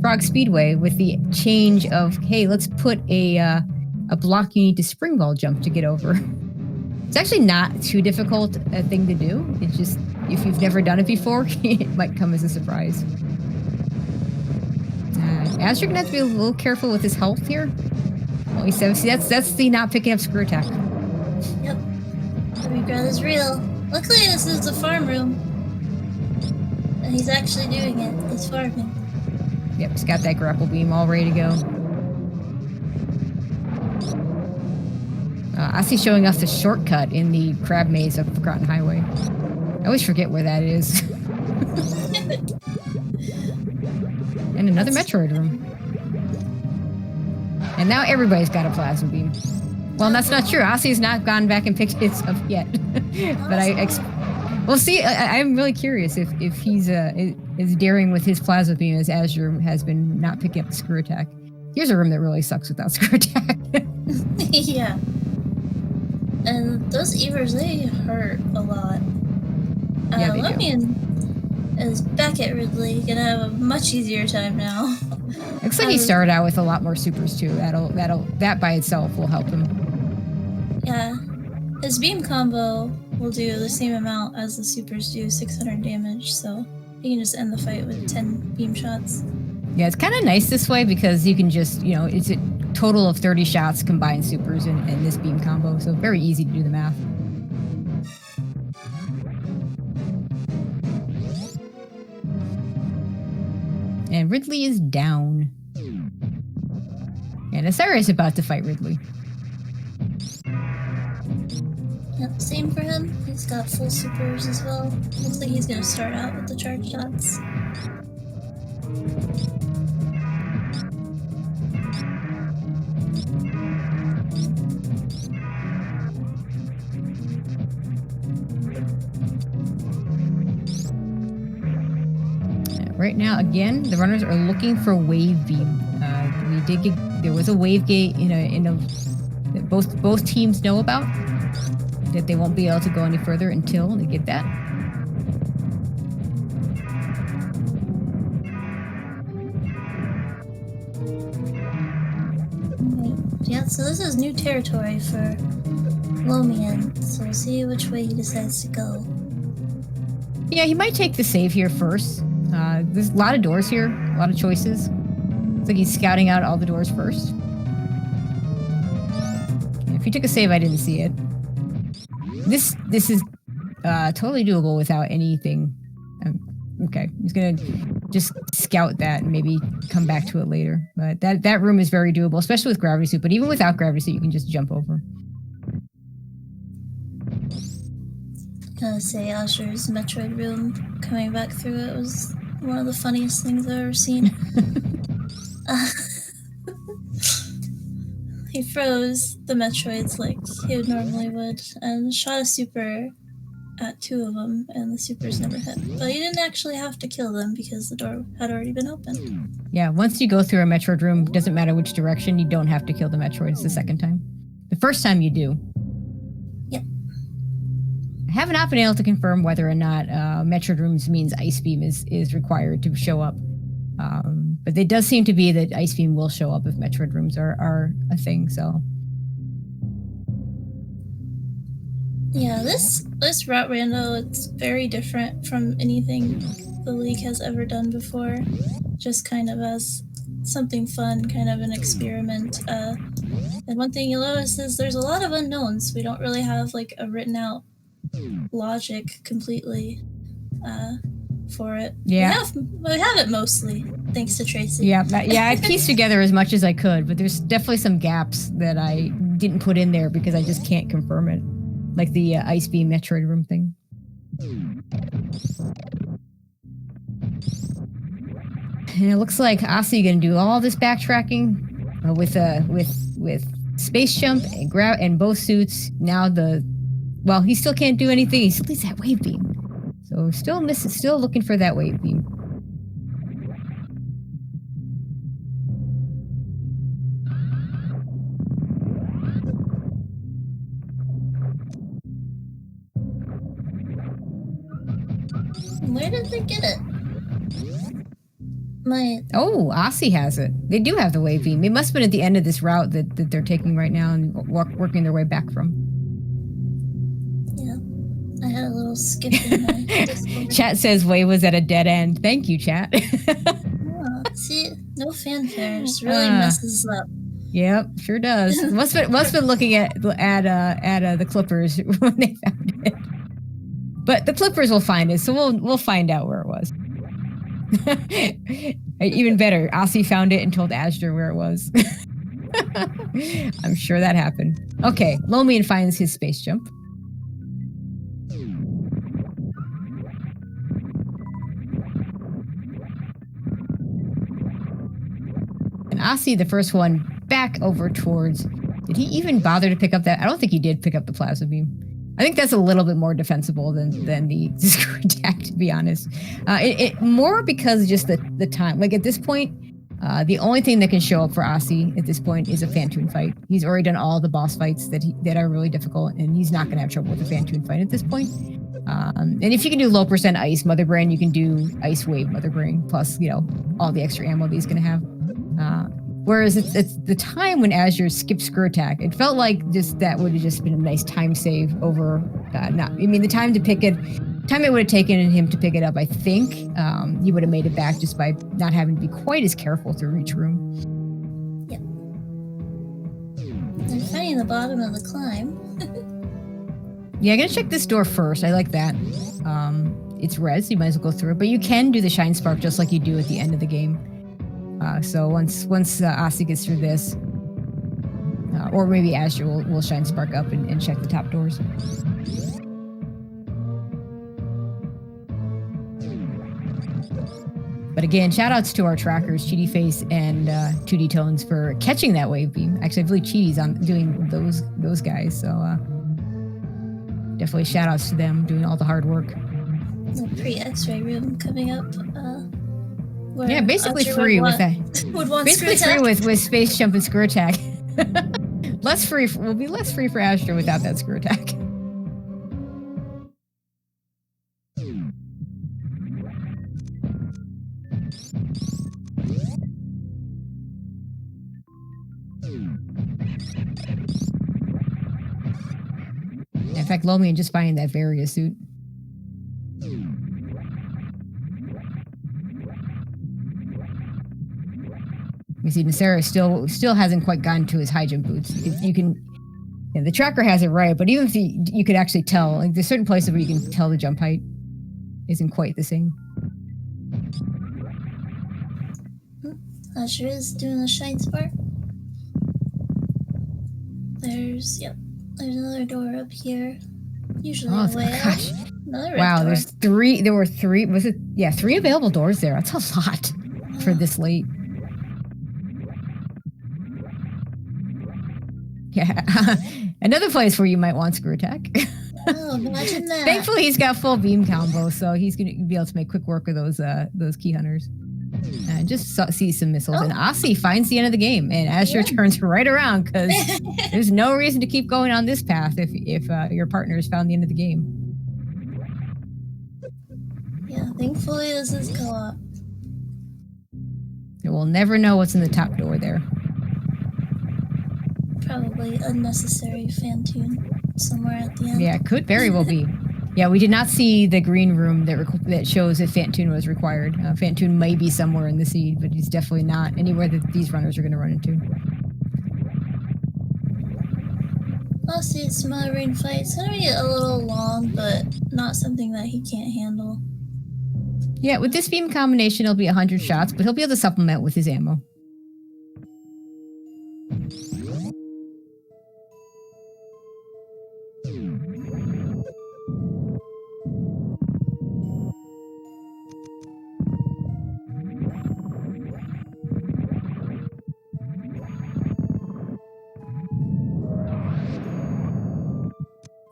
Frog Speedway with the change of, hey, let's put a block you need to Spring Ball jump to get over. It's actually not too difficult a thing to do. It's just, if you've never done it before, it might come as a surprise. Azure gonna have to be a little careful with his health here. Only 7. See, that's the not picking up screw attack. Yep. The regrowth is real. Luckily, this is a farm room. And he's actually doing it. He's farming. Yep, he's got that grapple beam all ready to go. I see showing us the shortcut in the crab maze of Forgotten Highway. I always forget where that is. And another Metroid room. And now everybody's got a plasma beam. Well, that's not true. Ossie's not gone back and picked it up yet. But we'll see. I'm really curious if he's is daring with his plasma beam as Azure has been not picking up the screw attack. Here's a room that really sucks without screw attack. Yeah. And those Evers, they hurt a lot. Yeah, they Lumian is back at Ridley, gonna have a much easier time now. Looks like he started out with a lot more supers too. That by itself will help him. Yeah. His beam combo will do the same amount as the supers do, 600 damage, so he can just end the fight with 10 beam shots. Yeah, it's kind of nice this way because you can just, it's a total of 30 shots combined supers in this beam combo, so very easy to do the math. And Ridley is down. And Asira is about to fight Ridley. Yep, same for him. He's got full supers as well. Looks like he's gonna start out with the charge shots. Right now, again, the runners are looking for wave beam. There was a wave gate that both teams know about, that they won't be able to go any further until they get that. Okay. Yeah, so this is new territory for Lomian, so we'll see which way he decides to go. Yeah, he might take the save here first. There's a lot of doors here, a lot of choices. It's like he's scouting out all the doors first. Yeah, if he took a save, I didn't see it. This is totally doable without anything. Okay, he's gonna just scout that and maybe come back to it later. But that room is very doable, especially with gravity suit. But even without gravity suit, you can just jump over. Gotta say, Asher's Metroid room coming back through it was one of the funniest things I've ever seen. He froze the Metroids like he would normally would, and shot a super at 2 of them, and the supers never hit. But he didn't actually have to kill them because the door had already been opened. Yeah, once you go through a Metroid room, doesn't matter which direction, you don't have to kill the Metroids the second time. The first time you do. Yep. I have not been able to confirm whether or not Metroid rooms means Ice Beam is required to show up. But it does seem to be that Ice Beam will show up if Metroid rooms are a thing, so. Yeah, this route rando, it's very different from anything the League has ever done before. Just kind of as something fun, kind of an experiment. And one thing you'll notice is there's a lot of unknowns. We don't really have like a written out logic completely for it. Yeah. We have it mostly, thanks to Tracy. Yeah, I pieced together as much as I could, but there's definitely some gaps that I didn't put in there because I just can't confirm it. Like the Ice Beam Metroid room thing. And it looks like Asi gonna do all this backtracking with space jump and grab and both suits. Now he still can't do anything. He still needs that wave beam. So still looking for that wave beam. Where did they get it? Asi has it. They do have the wave beam. It must have been at the end of this route that they're taking right now and working their way back from. Yeah. I had a little skip in my Discord. Chat says Way was at a dead end. Thank you, chat. See, no fanfare. Just really messes up. Yep, sure does. Must have been looking at the Clippers when they found it. But the Clippers will find it, so we'll find out where it was. Even better, Asi found it and told Asher where it was. I'm sure that happened. Okay, Lomian finds his space jump. And Asi, the first one, back over towards... Did he even bother to pick up that? I don't think he did pick up the plasma beam. I think that's a little bit more defensible than the screw attack, to be honest. It more because just the time. Like at this point, the only thing that can show up for Asi at this point is a Fantoon fight. He's already done all the boss fights that are really difficult, and he's not going to have trouble with the Fantoon fight at this point. And if you can do low percent ice Mother Brain, you can do ice wave Mother Brain plus all the extra ammo that he's going to have. Whereas it's the time when Azure skipped screw attack. It felt like just that would have just been a nice time save over. The time to pick it. Time it would have taken him to pick it up, I think he would have made it back just by not having to be quite as careful through each room. Yep. I'm finding the bottom of the climb. Yeah, I'm gonna check this door first. I like that. It's res, you might as well go through it, but you can do the shine spark just like you do at the end of the game. So once Asi gets through this, or maybe Azure will shine spark up and check the top doors. But again, shout outs to our trackers, Cheaty Face and 2D Tones for catching that wave beam. Actually, I believe Cheaty's on doing those guys, so definitely shout outs to them doing all the hard work. The pre-X-ray room coming up. Yeah, basically free with that. Basically free with space jump and screw attack. Less free. Will be less free for Astra without that screw attack. In fact, Lomian just finding that Varia suit. You see, Nasera still hasn't quite gotten to his high jump boots. You can, the tracker has it right, but even if you could actually tell, like there's certain places where you can tell the jump height isn't quite the same. Asher is doing a shine spark. There's another door up here. Usually a way out. Another red door. There's three. There were three. Was it? Yeah, 3 available doors there. That's a lot for this late. Yeah, another place where you might want screw attack. Oh, imagine that. Thankfully, he's got full beam combo, so he's gonna be able to make quick work of those key hunters. And just see some missiles. And Asi finds the end of the game, and Asher turns right around because there's no reason to keep going on this path if your partner has found the end of the game. Yeah, thankfully this is co-op. We'll never know what's in the top door there. Probably unnecessary fan tune somewhere at the end. Yeah, it could very well be. Yeah, we did not see the green room that shows if Fantune was required. Fantune may be somewhere in the seed, but he's definitely not anywhere that these runners are going to run into. I'll see it's Mother Rain fight. It's going to be a little long, but not something that he can't handle. Yeah, with this beam combination, it'll be 100 shots, but he'll be able to supplement with his ammo.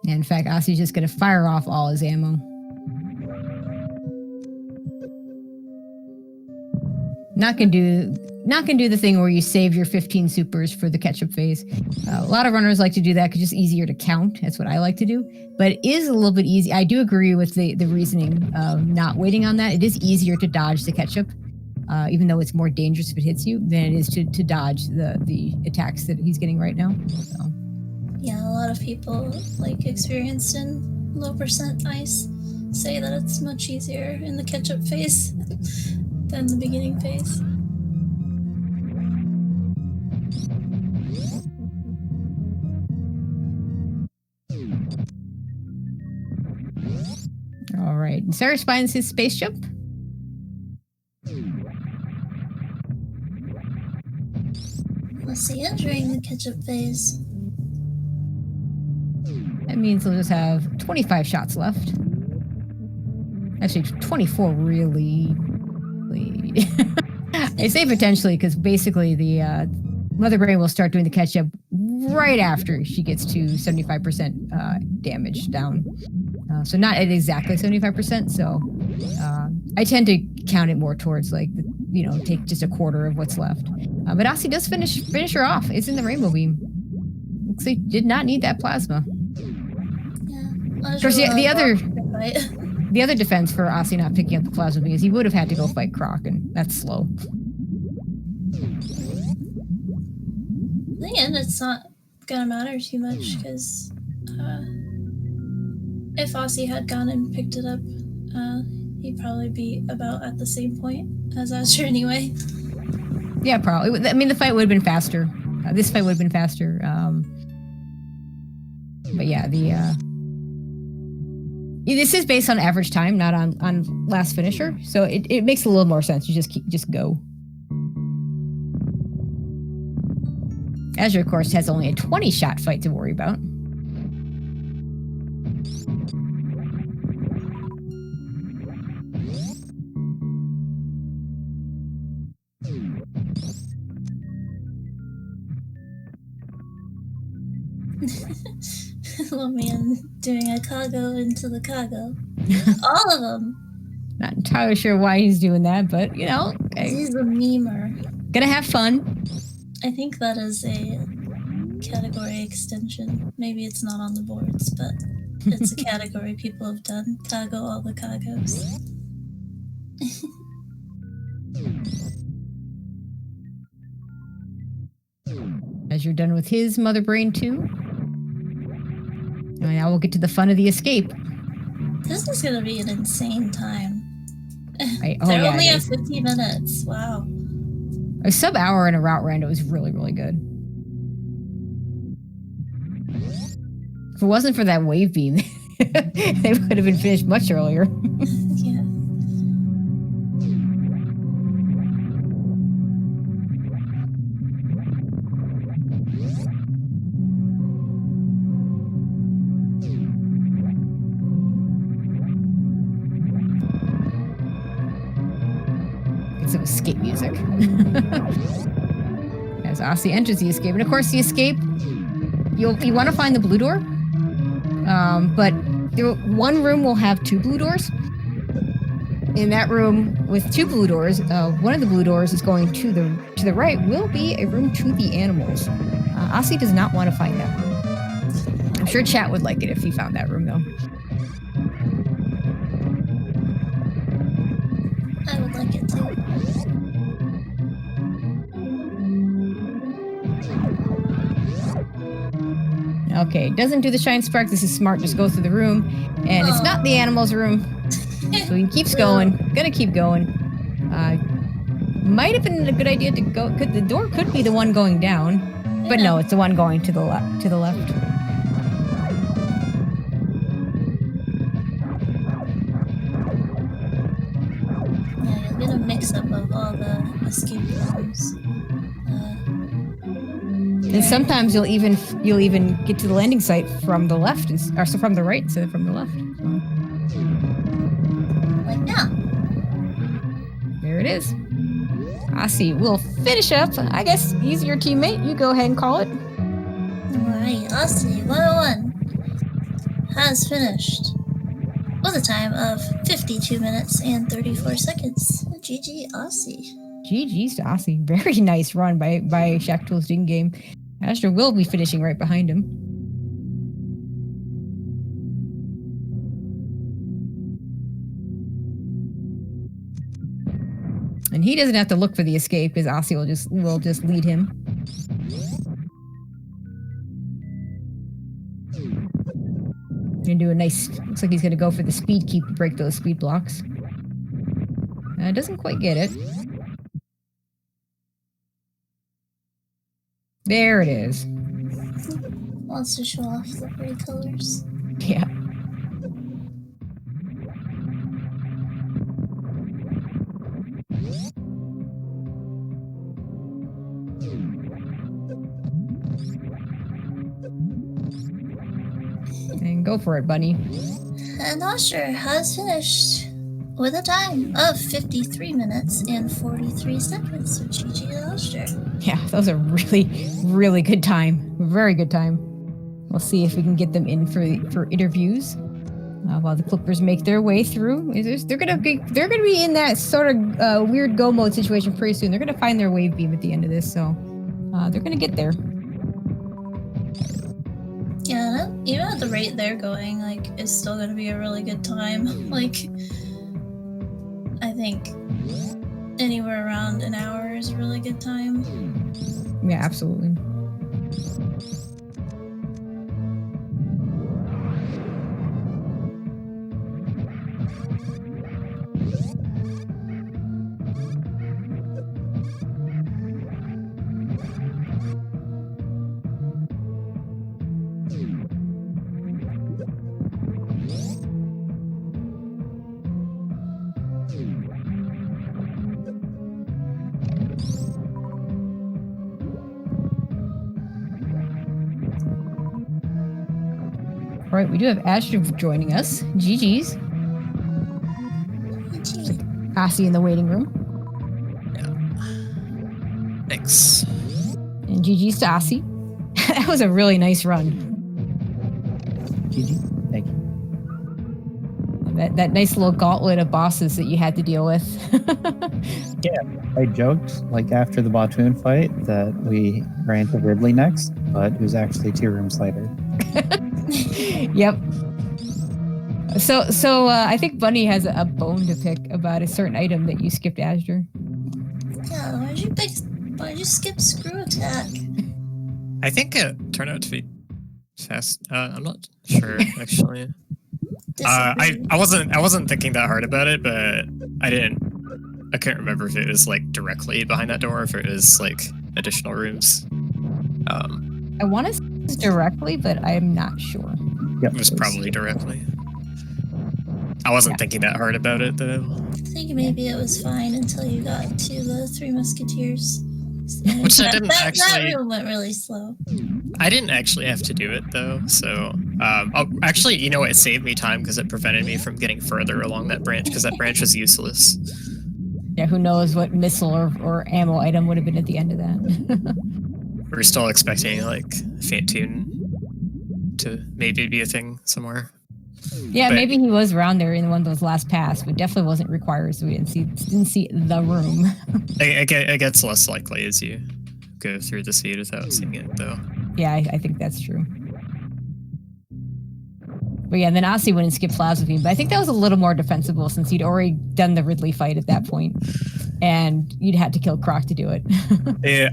In fact, Asi's just going to fire off all his ammo. Not gonna do the thing where you save your 15 supers for the catch-up phase. A lot of runners like to do that because it's just easier to count. That's what I like to do. But it is a little bit easy. I do agree with the reasoning of not waiting on that. It is easier to dodge the catch-up, even though it's more dangerous if it hits you than it is to dodge the attacks that he's getting right now. So. Yeah, a lot of people experienced in low percent ice say that it's much easier in the catch-up phase than the beginning phase. All right, Sarah finds his space jump. Let's see, entering the catch-up phase. That means we'll just have 25 shots left. Actually, 24 really. I say potentially because basically the Mother Brain will start doing the catch-up right after she gets to 75% damage down. So not at exactly 75%. So I tend to count it more towards take just a quarter of what's left. But Asi does finish her off. It's in the rainbow beam. Looks like did not need that plasma. Yeah. Of course, the other defense for Asi not picking up the plasma beam is he would have had to go fight Croc, and that's slow. In the end, it's not gonna matter too much because if Aussie had gone and picked it up, he'd probably be about at the same point as Azure anyway. Yeah, probably. I mean, the fight would have been faster. This fight would have been faster. But yeah, this is based on average time, not on last finisher, so it makes a little more sense. You just go. Azure, of course, has only a 20-shot fight to worry about. Little man doing a cargo into the cargo. All of them. Not entirely sure why he's doing that, but you know. He's a memer. Gonna have fun. I think that is a category extension. Maybe it's not on the boards, but it's a category people have done. Cargo all the cargos. As you're done with his mother brain too. And now we'll get to the fun of the escape. This is gonna be an insane time. Right. They're only at 50 minutes. Wow. A sub-hour in a route rando was really, really good. If it wasn't for that wave beam, they would have been finished much earlier. Yeah. Some escape music. As Aussie enters the escape, and of course the escape, you want to find the blue door, but one room will have 2 blue doors. In that room with 2 blue doors, one of the blue doors is going to the right. Will be a room to the animals. Aussie does not want to find that room. I'm sure chat would like it if he found that room though. I would like it too. Okay, doesn't do the shine spark. This is smart. Just go through the room, and it's not the animals' room. So he keeps going. Gonna keep going. Might have been a good idea to go. The door could be the one going down, but no, it's the one going to the left. To the left. Yeah, you'll get a mix-up of all the escape rooms. And sometimes you'll even get to the landing site from the left, or so from the right instead of from the left. Like now. There it is. Aussie will finish up. I guess he's your teammate. You go ahead and call it. Alright, Aussie 101 has finished with a time of 52 minutes and 34 seconds. GG Aussie. GG's to Aussie. Very nice run by Shaktool's ding game. Asher will be finishing right behind him. And he doesn't have to look for the escape because Aussie will just lead him. Gonna do a nice. Looks like he's gonna go for the speed keep to break those speed blocks. Doesn't quite get it. There it is. Wants to show off the gray colors. Yeah. And go for it, bunny. And Usher has finished with a time of 53 minutes and 43 seconds. So GG Usher. Yeah, those are really, really good time. Very good time. We'll see if we can get them in for interviews while the Clippers make their way through. They're gonna be in that sort of weird go mode situation pretty soon. They're gonna find their wave beam at the end of this, so they're gonna get there. Yeah, even at the rate they're going, like, it's still gonna be a really good time. Like, I think anywhere around an hour is a really good time. Yeah, absolutely. right, we do have Azure joining us. GG's. Asi in the waiting room. Yeah. Thanks. And GG's to Asi. That was a really nice run. GG. Thank you. That nice little gauntlet of bosses that you had to deal with. I joked, like, after the Batoon fight that we ran to Ridley next, but it was actually 2 rooms later. Yep. So I think Bunny has a bone to pick about a certain item that you skipped, Azure. Yeah, why'd you skip screw attack? I think it turned out to be fast. I'm not sure actually. I wasn't thinking that hard about it, but I couldn't remember if it was like directly behind that door or if it was like additional rooms. I want to say it's directly, but I'm not sure. Yep, It was probably directly. I wasn't thinking that hard about it though. I think maybe it was fine until you got to the Three Musketeers. Which I didn't that actually. room went really slow. I didn't actually have to do it though, so actually, you know what? It saved me time because it prevented me from getting further along that branch because that branch was useless. Yeah, who knows what missile or ammo item would have been at the end of that. We were still expecting like Faint Tune to maybe be a thing somewhere. Yeah, But- maybe he was around there in one of those last pass, but definitely wasn't required, so we didn't see the room. It gets less likely as you go through the seed without seeing it, though. Yeah, I think that's true. But yeah, and then Asi went and skipped Plasma Beam, but I think that was a little more defensible since he'd already done the Ridley fight at that point, and you'd had to kill Croc to do it. Yeah,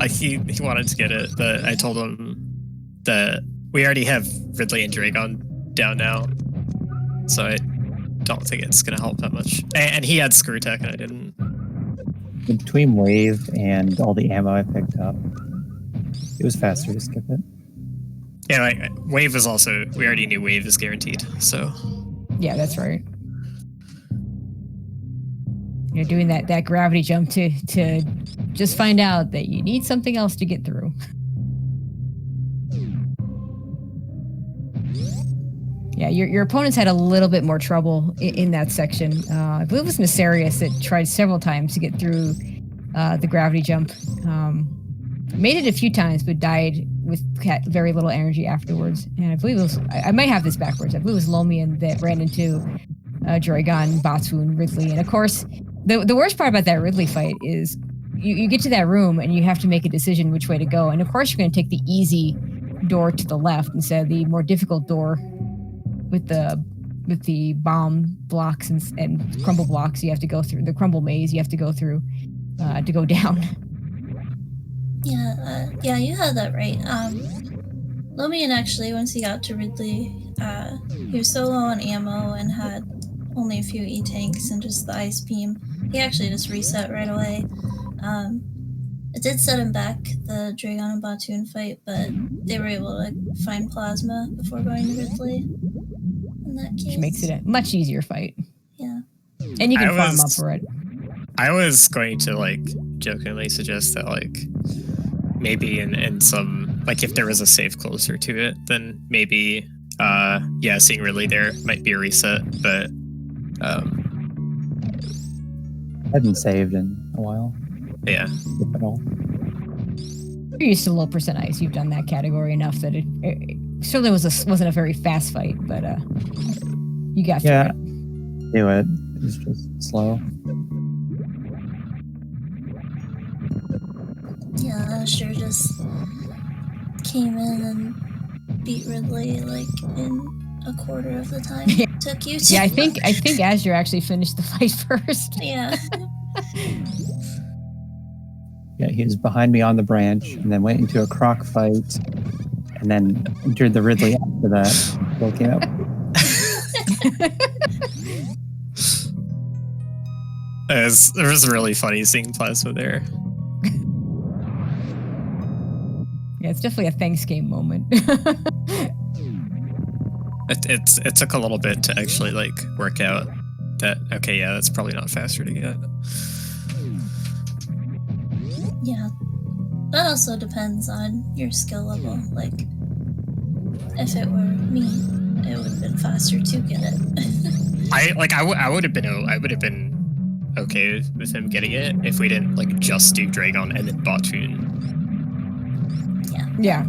he wanted to get it, but I told him that we already have Ridley and Dragon down now, so I don't think it's gonna help that much. And he had Screw Attack and I didn't. Between Wave and all the ammo I picked up, it was faster to skip it. Yeah, like Wave is also, we already knew Wave is guaranteed, so. Yeah, that's right. You're doing that gravity jump to just find out that you need something else to get through. Yeah, your opponents had a little bit more trouble in that section. I believe it was Nefarious that tried several times to get through the gravity jump. Made it a few times, but died with very little energy afterwards. And I believe it was, I might have this backwards. I believe it was Lomian that ran into Dragon, Batoon, Ridley. And of course, the worst part about that Ridley fight is you get to that room and you have to make a decision which way to go. And of course, you're going to take the easy door to the left instead of the more difficult door with the bomb blocks and crumble blocks you have to go through, the crumble maze you have to go through to go down. Yeah, you had that right. Lomian actually, once he got to Ridley, he was so low on ammo and had only a few E-tanks and just the ice beam. He actually just reset right away. It did set him back, the Dragon and Batoon fight, but they were able to find Plasma before going to Ridley. In that case. Which makes it a much easier fight. Yeah. And you can farm up for it. I was going to like jokingly suggest that like maybe in some, like if there was a save closer to it, then maybe seeing Ridley there might be a reset, but I haven't saved in a while, yeah. if at all. You're used to low percent ice. You've done that category enough that it certainly wasn't a very fast fight, but you got through Yeah, it. do it. It's just slow. Yeah, Asher just came in and beat Ridley like in a quarter of the time it took you to. Yeah, I think Azure actually finished the fight first. Yeah. Yeah, he was behind me on the branch, and then went into a croc fight, and then entered the Ridley after that. Still came up. It was really funny seeing Plasma there. Yeah, it's definitely a thanks game moment. It took a little bit to actually like work out that, okay, yeah, that's probably not faster to get. Yeah. That also depends on your skill level. Like, if it were me, it would have been faster to get it. I would have been okay with him getting it if we didn't like just do Dragon and then Bottoon. Yeah.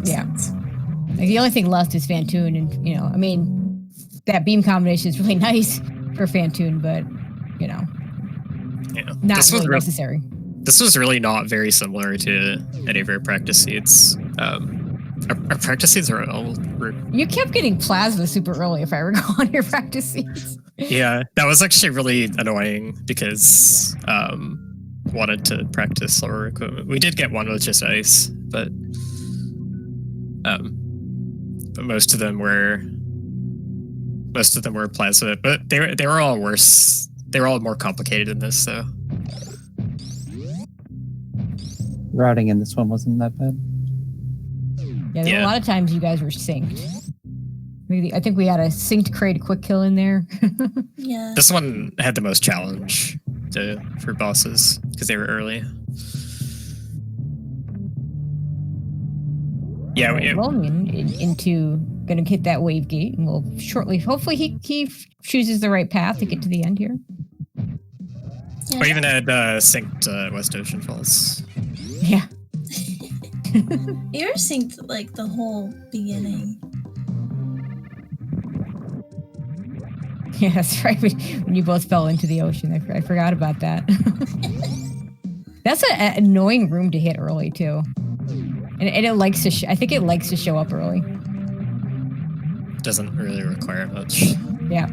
Like, the only thing left is Fantoon, and I mean, that beam combination is really nice for Fantoon, but not really necessary. This was really not very similar to any of our practice seeds. Our practice seeds are all. You kept getting plasma super early, if I recall, on your practice seeds. Yeah, that was actually really annoying because wanted to practice slower equipment. We did get one with just ice, but most of them were plasma. But they were all worse. They were all more complicated than this, so. Routing in this one wasn't that bad. Yeah, a lot of times you guys were synced. I think we had a synced create a quick kill in there. Yeah. This one had the most challenge for bosses because they were early. Yeah, Logan into gonna hit that wave gate, and we'll shortly. Hopefully, he chooses the right path to get to the end here. Yeah. We even had synced West Ocean Falls. Yeah. You were synced like the whole beginning. Yeah, that's right. When you both fell into the ocean, I forgot about that. That's an annoying room to hit early too, and it likes to. I think it likes to show up early. Doesn't really require much. Yeah.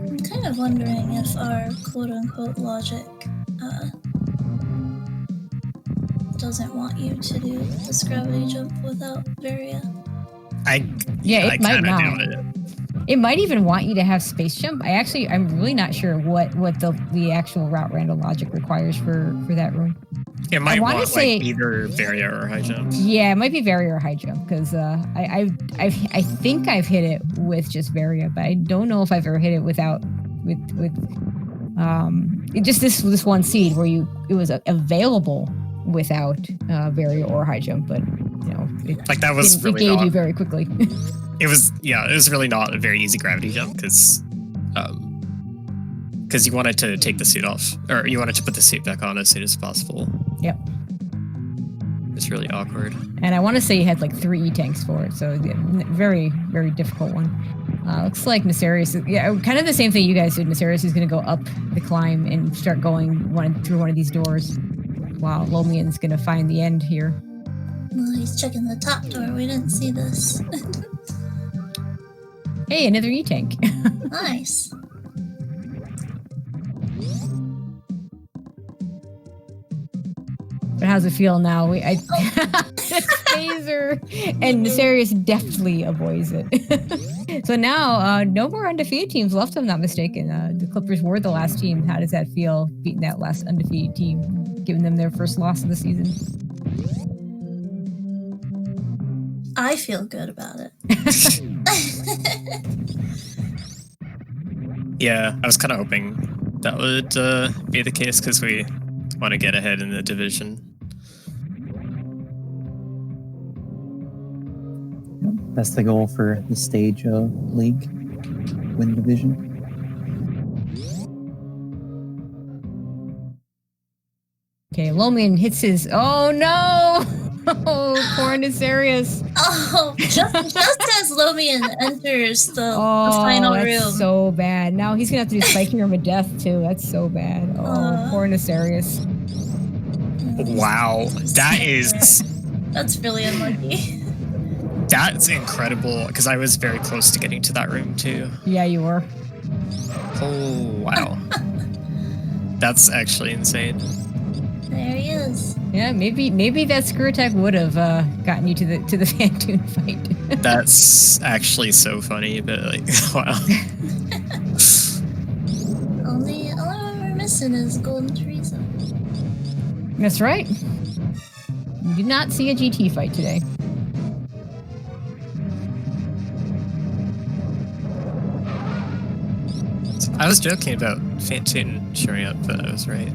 I'm kind of wondering if our quote-unquote logic doesn't want you to do this gravity jump without Varia. It might not. It might even want you to have space jump. I'm really not sure what the actual route random logic requires for that room. It might want like either Varia or high jump. Yeah, it might be Varia or high jump because I think I've hit it with just Varia, but I don't know if I've ever hit it without just this one seed where it was available without Varia or high jump, but that was it really gave you very quickly. It was really not a very easy gravity jump because you wanted to take the suit off, or you wanted to put the suit back on as soon as possible. Yep. It's really awkward. And I want to say you had like 3 E-tanks for it, so very, very difficult one. Looks like Nefarious, kind of the same thing you guys did. Nefarious is going to go up the climb and start going through one of these doors, while Lomian's going to find the end here. Well, he's checking the top door. We didn't see this. Hey, another E-tank. Nice. But how's it feel now? Phaser, and Nefarious deftly avoids it. So now, no more undefeated teams left, if I'm not mistaken. The Clippers were the last team. How does that feel, beating that last undefeated team, giving them their first loss of the season? I feel good about it. Yeah, I was kind of hoping that would be the case because we want to get ahead in the division. That's the goal for the stage league, win division. Okay, Lomian hits his. Oh no! Oh, poor Nefarious. Oh, just as Lomian enters the final room. That's so bad. Now he's gonna have to do Spiking Room of Death too. That's so bad. Oh, poor Nefarious. Wow, that's really unlucky. That's incredible because I was very close to getting to that room too. Yeah, you were. Oh wow, that's actually insane. There he is. Yeah, maybe that screw attack would have gotten you to the Fantoon fight. That's actually so funny, but like, wow. Only we're missing is Golden Teresa. That's right. You did not see a GT fight today. I was joking about Fantoon showing up, but I was right.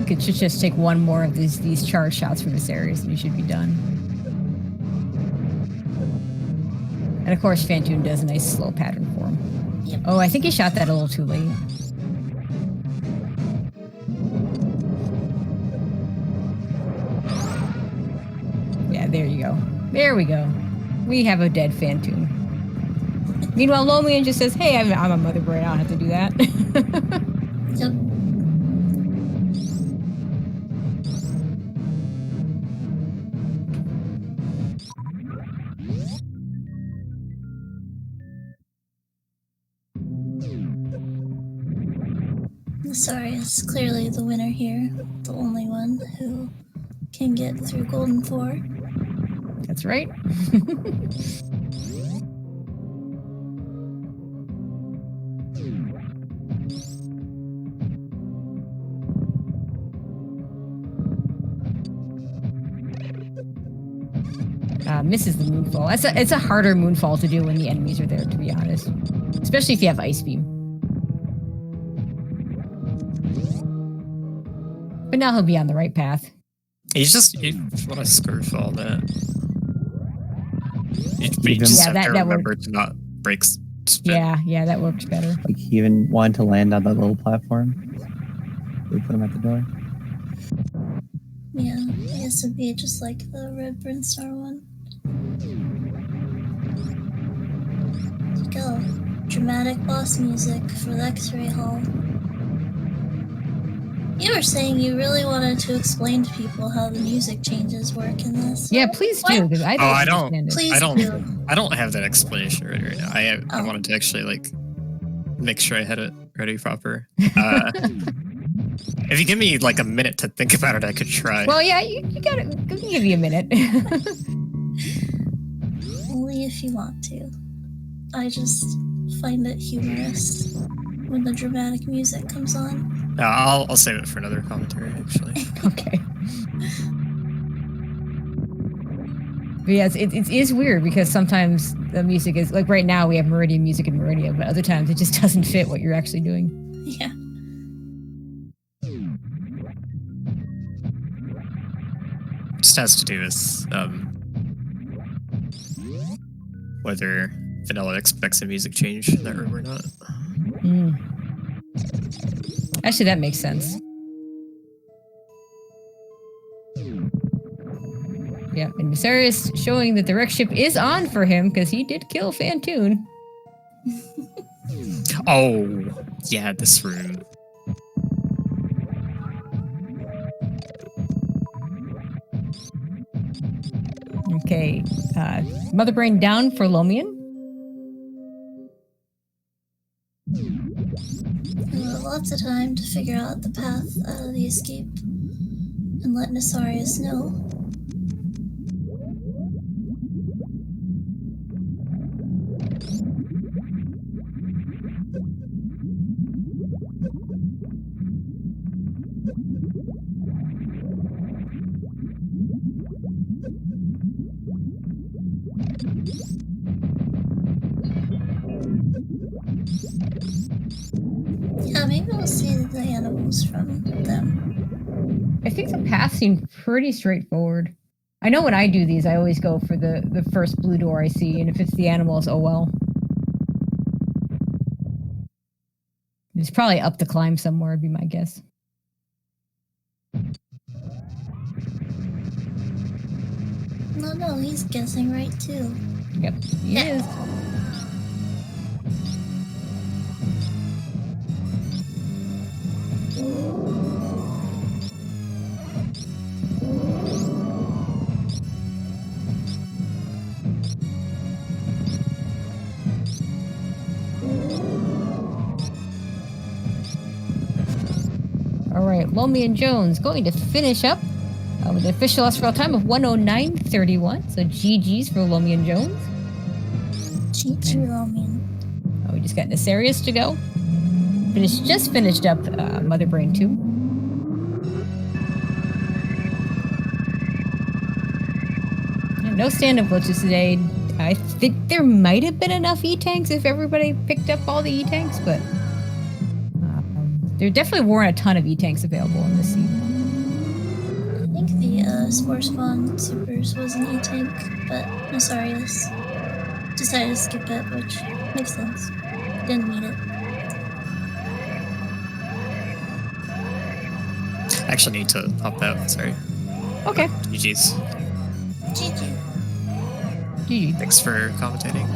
look, it should just take one more of these charge shots from this area, and you should be done. And of course, Phantoon does a nice slow pattern for him. Yep. Oh, I think he shot that a little too late. Yeah, there you go. There we go. We have a dead Phantoon. Meanwhile, Lomian just says, hey, I'm a mother brain. I don't have to do that. Yep. Sorry, it's clearly the winner here. The only one who can get through Golden 4. That's right. Misses the moonfall. It's a harder moonfall to do when the enemies are there, to be honest. Especially if you have Ice Beam. But now he'll be on the right path. You want to scurf all that. You just have to remember to not break spin. Yeah, that works better. Like he even wanted to land on that little platform. We put him at the door. Yeah, I guess it'd be just like the Red Brinstar one. There you go. Dramatic boss music for the X-Ray Hall. You were saying you really wanted to explain to people how the music changes work in this. Yeah, please do. Because I don't understand it. Please I don't have that explanation ready right now. I wanted to actually like make sure I had it ready proper. If you give me like a minute to think about it, I could try. Well, yeah, you got it. We can give you a minute. Only if you want to. I just find it humorous when the dramatic music comes on. I'll save it for another commentary, actually. Okay. But yeah, it is weird because sometimes the music is like right now we have Meridian music in Meridian, but other times it just doesn't fit what you're actually doing. Yeah. Just has to do with whether Vanilla expects a music change in that room or not. Actually, that makes sense. Yeah, and Viserius showing that the wreck ship is on for him because he did kill Phantoon. Oh, yeah, this room. Okay, Mother Brain down for Lomian. Lots of time to figure out the path out of the escape and let Nasarius know. Yeah, maybe we'll see the animals from them. I think the path seemed pretty straightforward. I know when I do these, I always go for the first blue door I see, and if it's the animals, oh well. It's probably up the climb somewhere, would be my guess. No, he's guessing right too. Yep, he is. All right, Lomian Jones going to finish up with an official SRL time of 109.31. So GG's for Lomian Jones. GG Lomian. Oh, we just got Nasarius to go. Just finished up Mother Brain 2. Yeah, no stand-up glitches today. I think there might have been enough E-tanks if everybody picked up all the E-tanks, but there definitely weren't a ton of E-tanks available in this season. Spore Spawn Supers was an E-Tank, but Nosarius decided to skip it, which makes sense. Didn't need it. I actually need to hop out. Sorry. Okay. GG's. GG. GG. Thanks for commentating.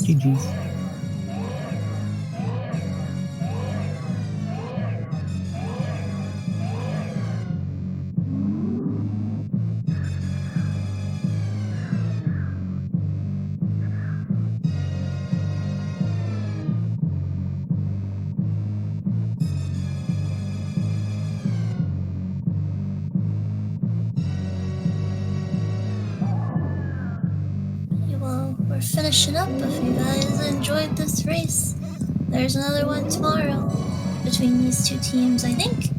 GG's. Well, we're finishing up. If you guys enjoyed this race, there's another one tomorrow between these two teams. I think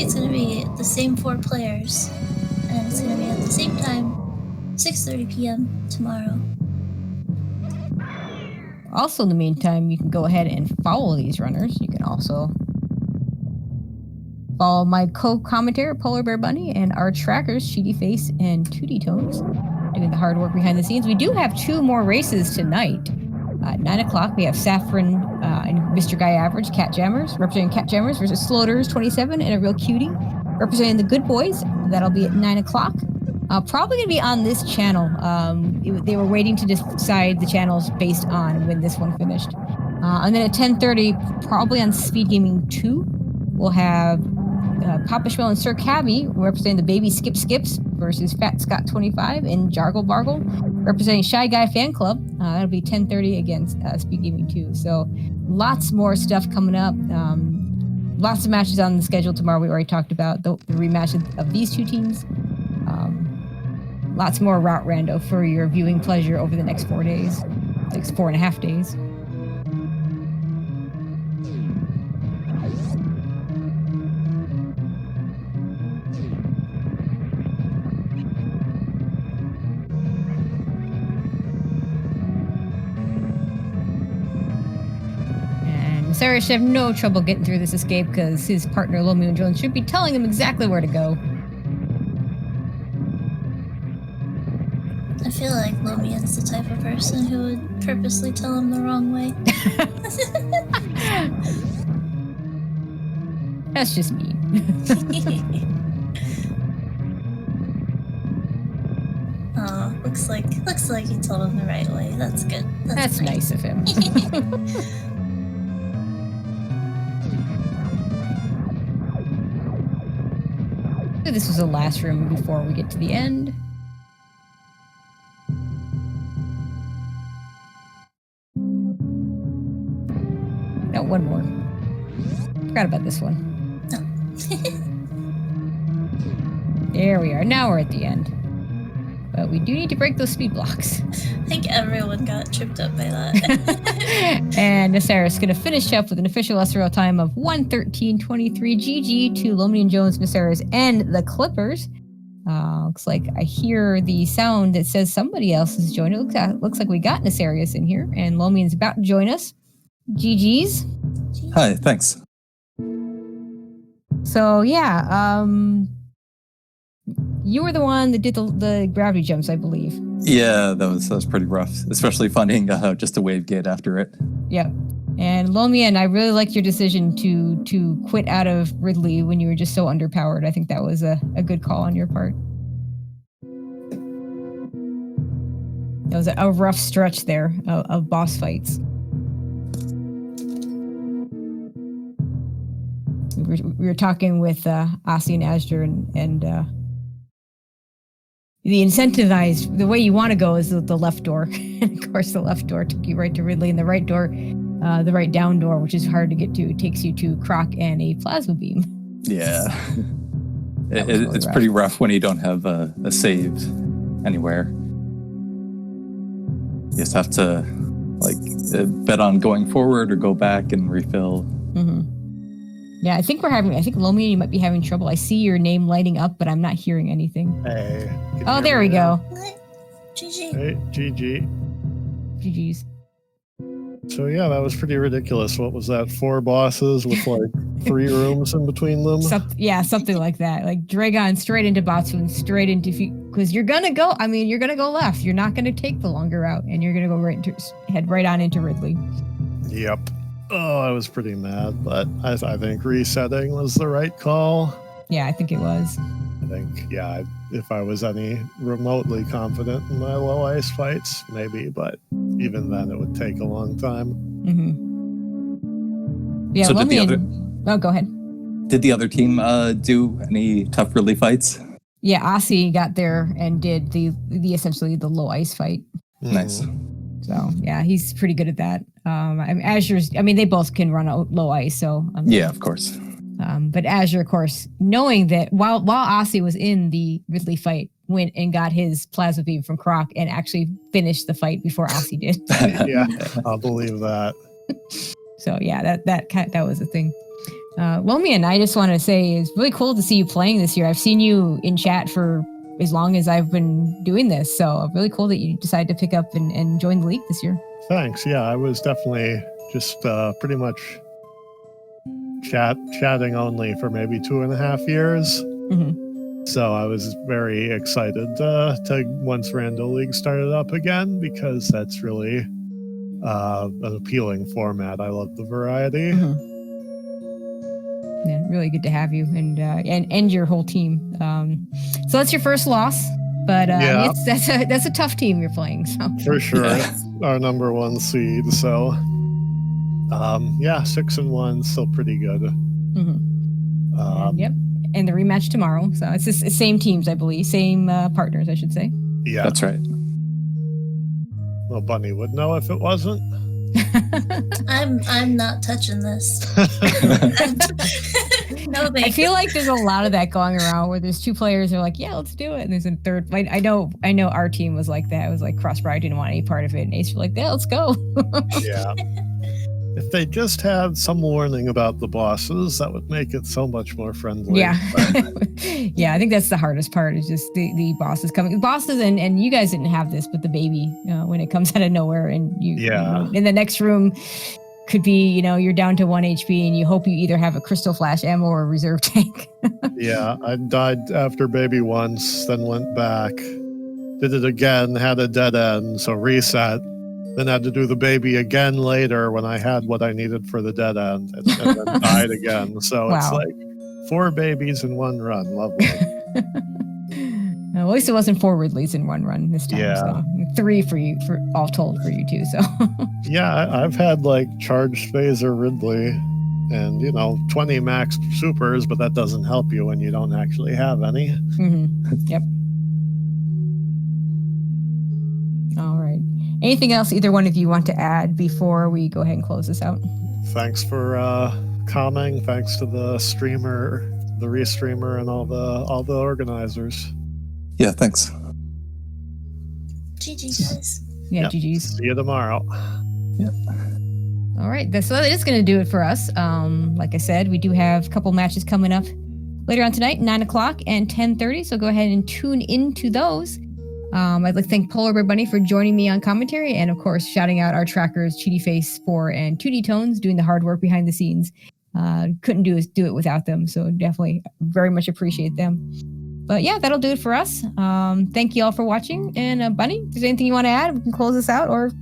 it's gonna be the same 4 players, and it's gonna be at the same time, 6:30 p.m. tomorrow. Also, in the meantime, you can go ahead and follow these runners. You can also follow my co-commentator, Polar Bear Bunny, and our trackers, Cheaty Face and Tootie Tones, doing the hard work behind the scenes. We do have 2 more races tonight. At 9 o'clock, we have Saffron and Mr. Guy Average, Cat Jammers, representing Cat Jammers, versus Sloters 27 and a real cutie, representing the Good Boys. That'll be at 9 o'clock. Probably going to be on this channel. They were waiting to decide the channels based on when this one finished. And then at 10:30, probably on Speed Gaming 2, we'll have Papa Schmel and Sir Cabby representing the Baby Skip Skips versus Fat Scott 25 and Jargle Bargle representing Shy Guy Fan Club. That'll be 10:30 against Speed Gaming 2. So lots more stuff coming up. Lots of matches on the schedule tomorrow. We already talked about the rematch of these 2 teams. Lots more Route Rando for your viewing pleasure over the next 4 days, 4.5 days. And Sarah should have no trouble getting through this escape because his partner, Lomeo Jones, should be telling him exactly where to go. I feel like Lomian's the type of person who would purposely tell him the wrong way. That's just me. Oh, looks like you told him the right way. That's good. That's nice of him. This was the last room before we get to the end. No, one more. Forgot about this one. There we are. Now we're at the end. But we do need to break those speed blocks. I think everyone got tripped up by that. And Nasara's going to finish up with an official SRL time of 1:13:23. GG to Lomian Jones, Nasara's, and the Clippers. Looks like I hear the sound that says somebody else is joining. Looks like we got Nasarius in here, and Lomian's about to join us. GG's. Hi, thanks. So yeah, you were the one that did the gravity jumps, I believe. Yeah, that was pretty rough, especially finding just a wave gate after it. Yeah. And Lomian, I really liked your decision to quit out of Ridley when you were just so underpowered. I think that was a good call on your part. That was a rough stretch there of boss fights. We were talking with Asi and Asger and the incentivized, the way you want to go is the left door. And of course, the left door took you right to Ridley, and the right door, the right down door, which is hard to get to, takes you to Croc and a plasma beam. Yeah. It's pretty rough when you don't have a save anywhere. You just have to bet on going forward or go back and refill. Mm-hmm. Yeah, I think Lomian, you might be having trouble. I see your name lighting up, but I'm not hearing anything. Hey. Oh, there we go. GG. Hey, GG. GG's. So yeah, that was pretty ridiculous. What was that? 4 bosses with like 3 rooms in between them? Something like that. Like Dragon straight into Botswoon, straight into because you're gonna go. I mean, you're gonna go left. You're not gonna take the longer route, and you're gonna go head right on into Ridley. Yep. Oh, I was pretty mad, but I think resetting was the right call. Yeah, I think it was. I think, yeah, if I was any remotely confident in my low ice fights, maybe, but even then it would take a long time. Mm-hmm. Yeah, So go ahead. Did the other team do any tough Ridley fights? Yeah, Aussie got there and did the essentially the low ice fight. Nice. So yeah, he's pretty good at that. Azure's, I mean, they both can run low ice, so yeah, of course. But Azure, of course, knowing that while Aussie was in the Ridley fight, went and got his plasma beam from Croc and actually finished the fight before Aussie did. Yeah, I'll believe that. So yeah, that was a thing. Lomian, I just want to say it's really cool to see you playing this year. I've seen you in chat for as long as I've been doing this, so really cool that you decided to pick up and join the league this year. Thanks. Yeah, I was definitely just pretty much chatting only for maybe 2.5 years. Mm-hmm. So I was very excited to once Rando League started up again, because that's really an appealing format. I love the variety. Mm-hmm. Yeah, really good to have you and your whole team. So that's your first loss, but Yeah. that's a tough team you're playing. So For sure. It's our number 1 seed. So 6-1, still pretty good. Mm-hmm. Yep. And the rematch tomorrow. So it's the same teams, I believe, same partners, I should say. Yeah, That's right. well, Bunny would know if it wasn't. I'm not touching this. No, I feel like there's a lot of that going around where there's 2 players who are like, yeah, let's do it, and there's a third. Like I know our team was like that. It was like Crossbride didn't want any part of it, and Ace were like, yeah, let's go. Yeah. If they just had some warning about the bosses, that would make it so much more friendly. Yeah. Yeah, I think that's the hardest part is just the bosses coming. The bosses and you guys didn't have this, but the baby, when it comes out of nowhere and you know, in the next room could be, you're down to 1 HP and you hope you either have a crystal flash ammo or a reserve tank. Yeah, I died after baby once, then went back, did it again, had a dead end, so reset. Then had to do the baby again later when I had what I needed for the dead end, and then died again. So It's like 4 babies in 1 run. Lovely. At least it wasn't 4 Ridleys in 1 run this time. Yeah. So 3 for you, for all told for you too. So Yeah, I've had like charged phaser Ridley and 20 max supers, but that doesn't help you when you don't actually have any. Mm-hmm. Yep. All right. Anything else either one of you want to add before we go ahead and close this out? Thanks for calming. Thanks to the streamer, the restreamer, and all the organizers. Yeah, thanks. GG, guys. Yeah, Yep. GG's. See you tomorrow. Yeah. All right. So that is going to do it for us. Like I said, we do have a couple matches coming up later on tonight, 9 o'clock and 10:30. So go ahead and tune into those. I'd like to thank Polar Bear Bunny for joining me on commentary, and of course, shouting out our trackers, Cheaty Face 4 and 2D Tones, doing the hard work behind the scenes. Couldn't do it without them, so definitely very much appreciate them. But yeah, that'll do it for us. Thank you all for watching. And Bunny, if there's anything you want to add, we can close this out, or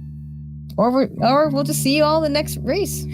we'll just see you all in the next race.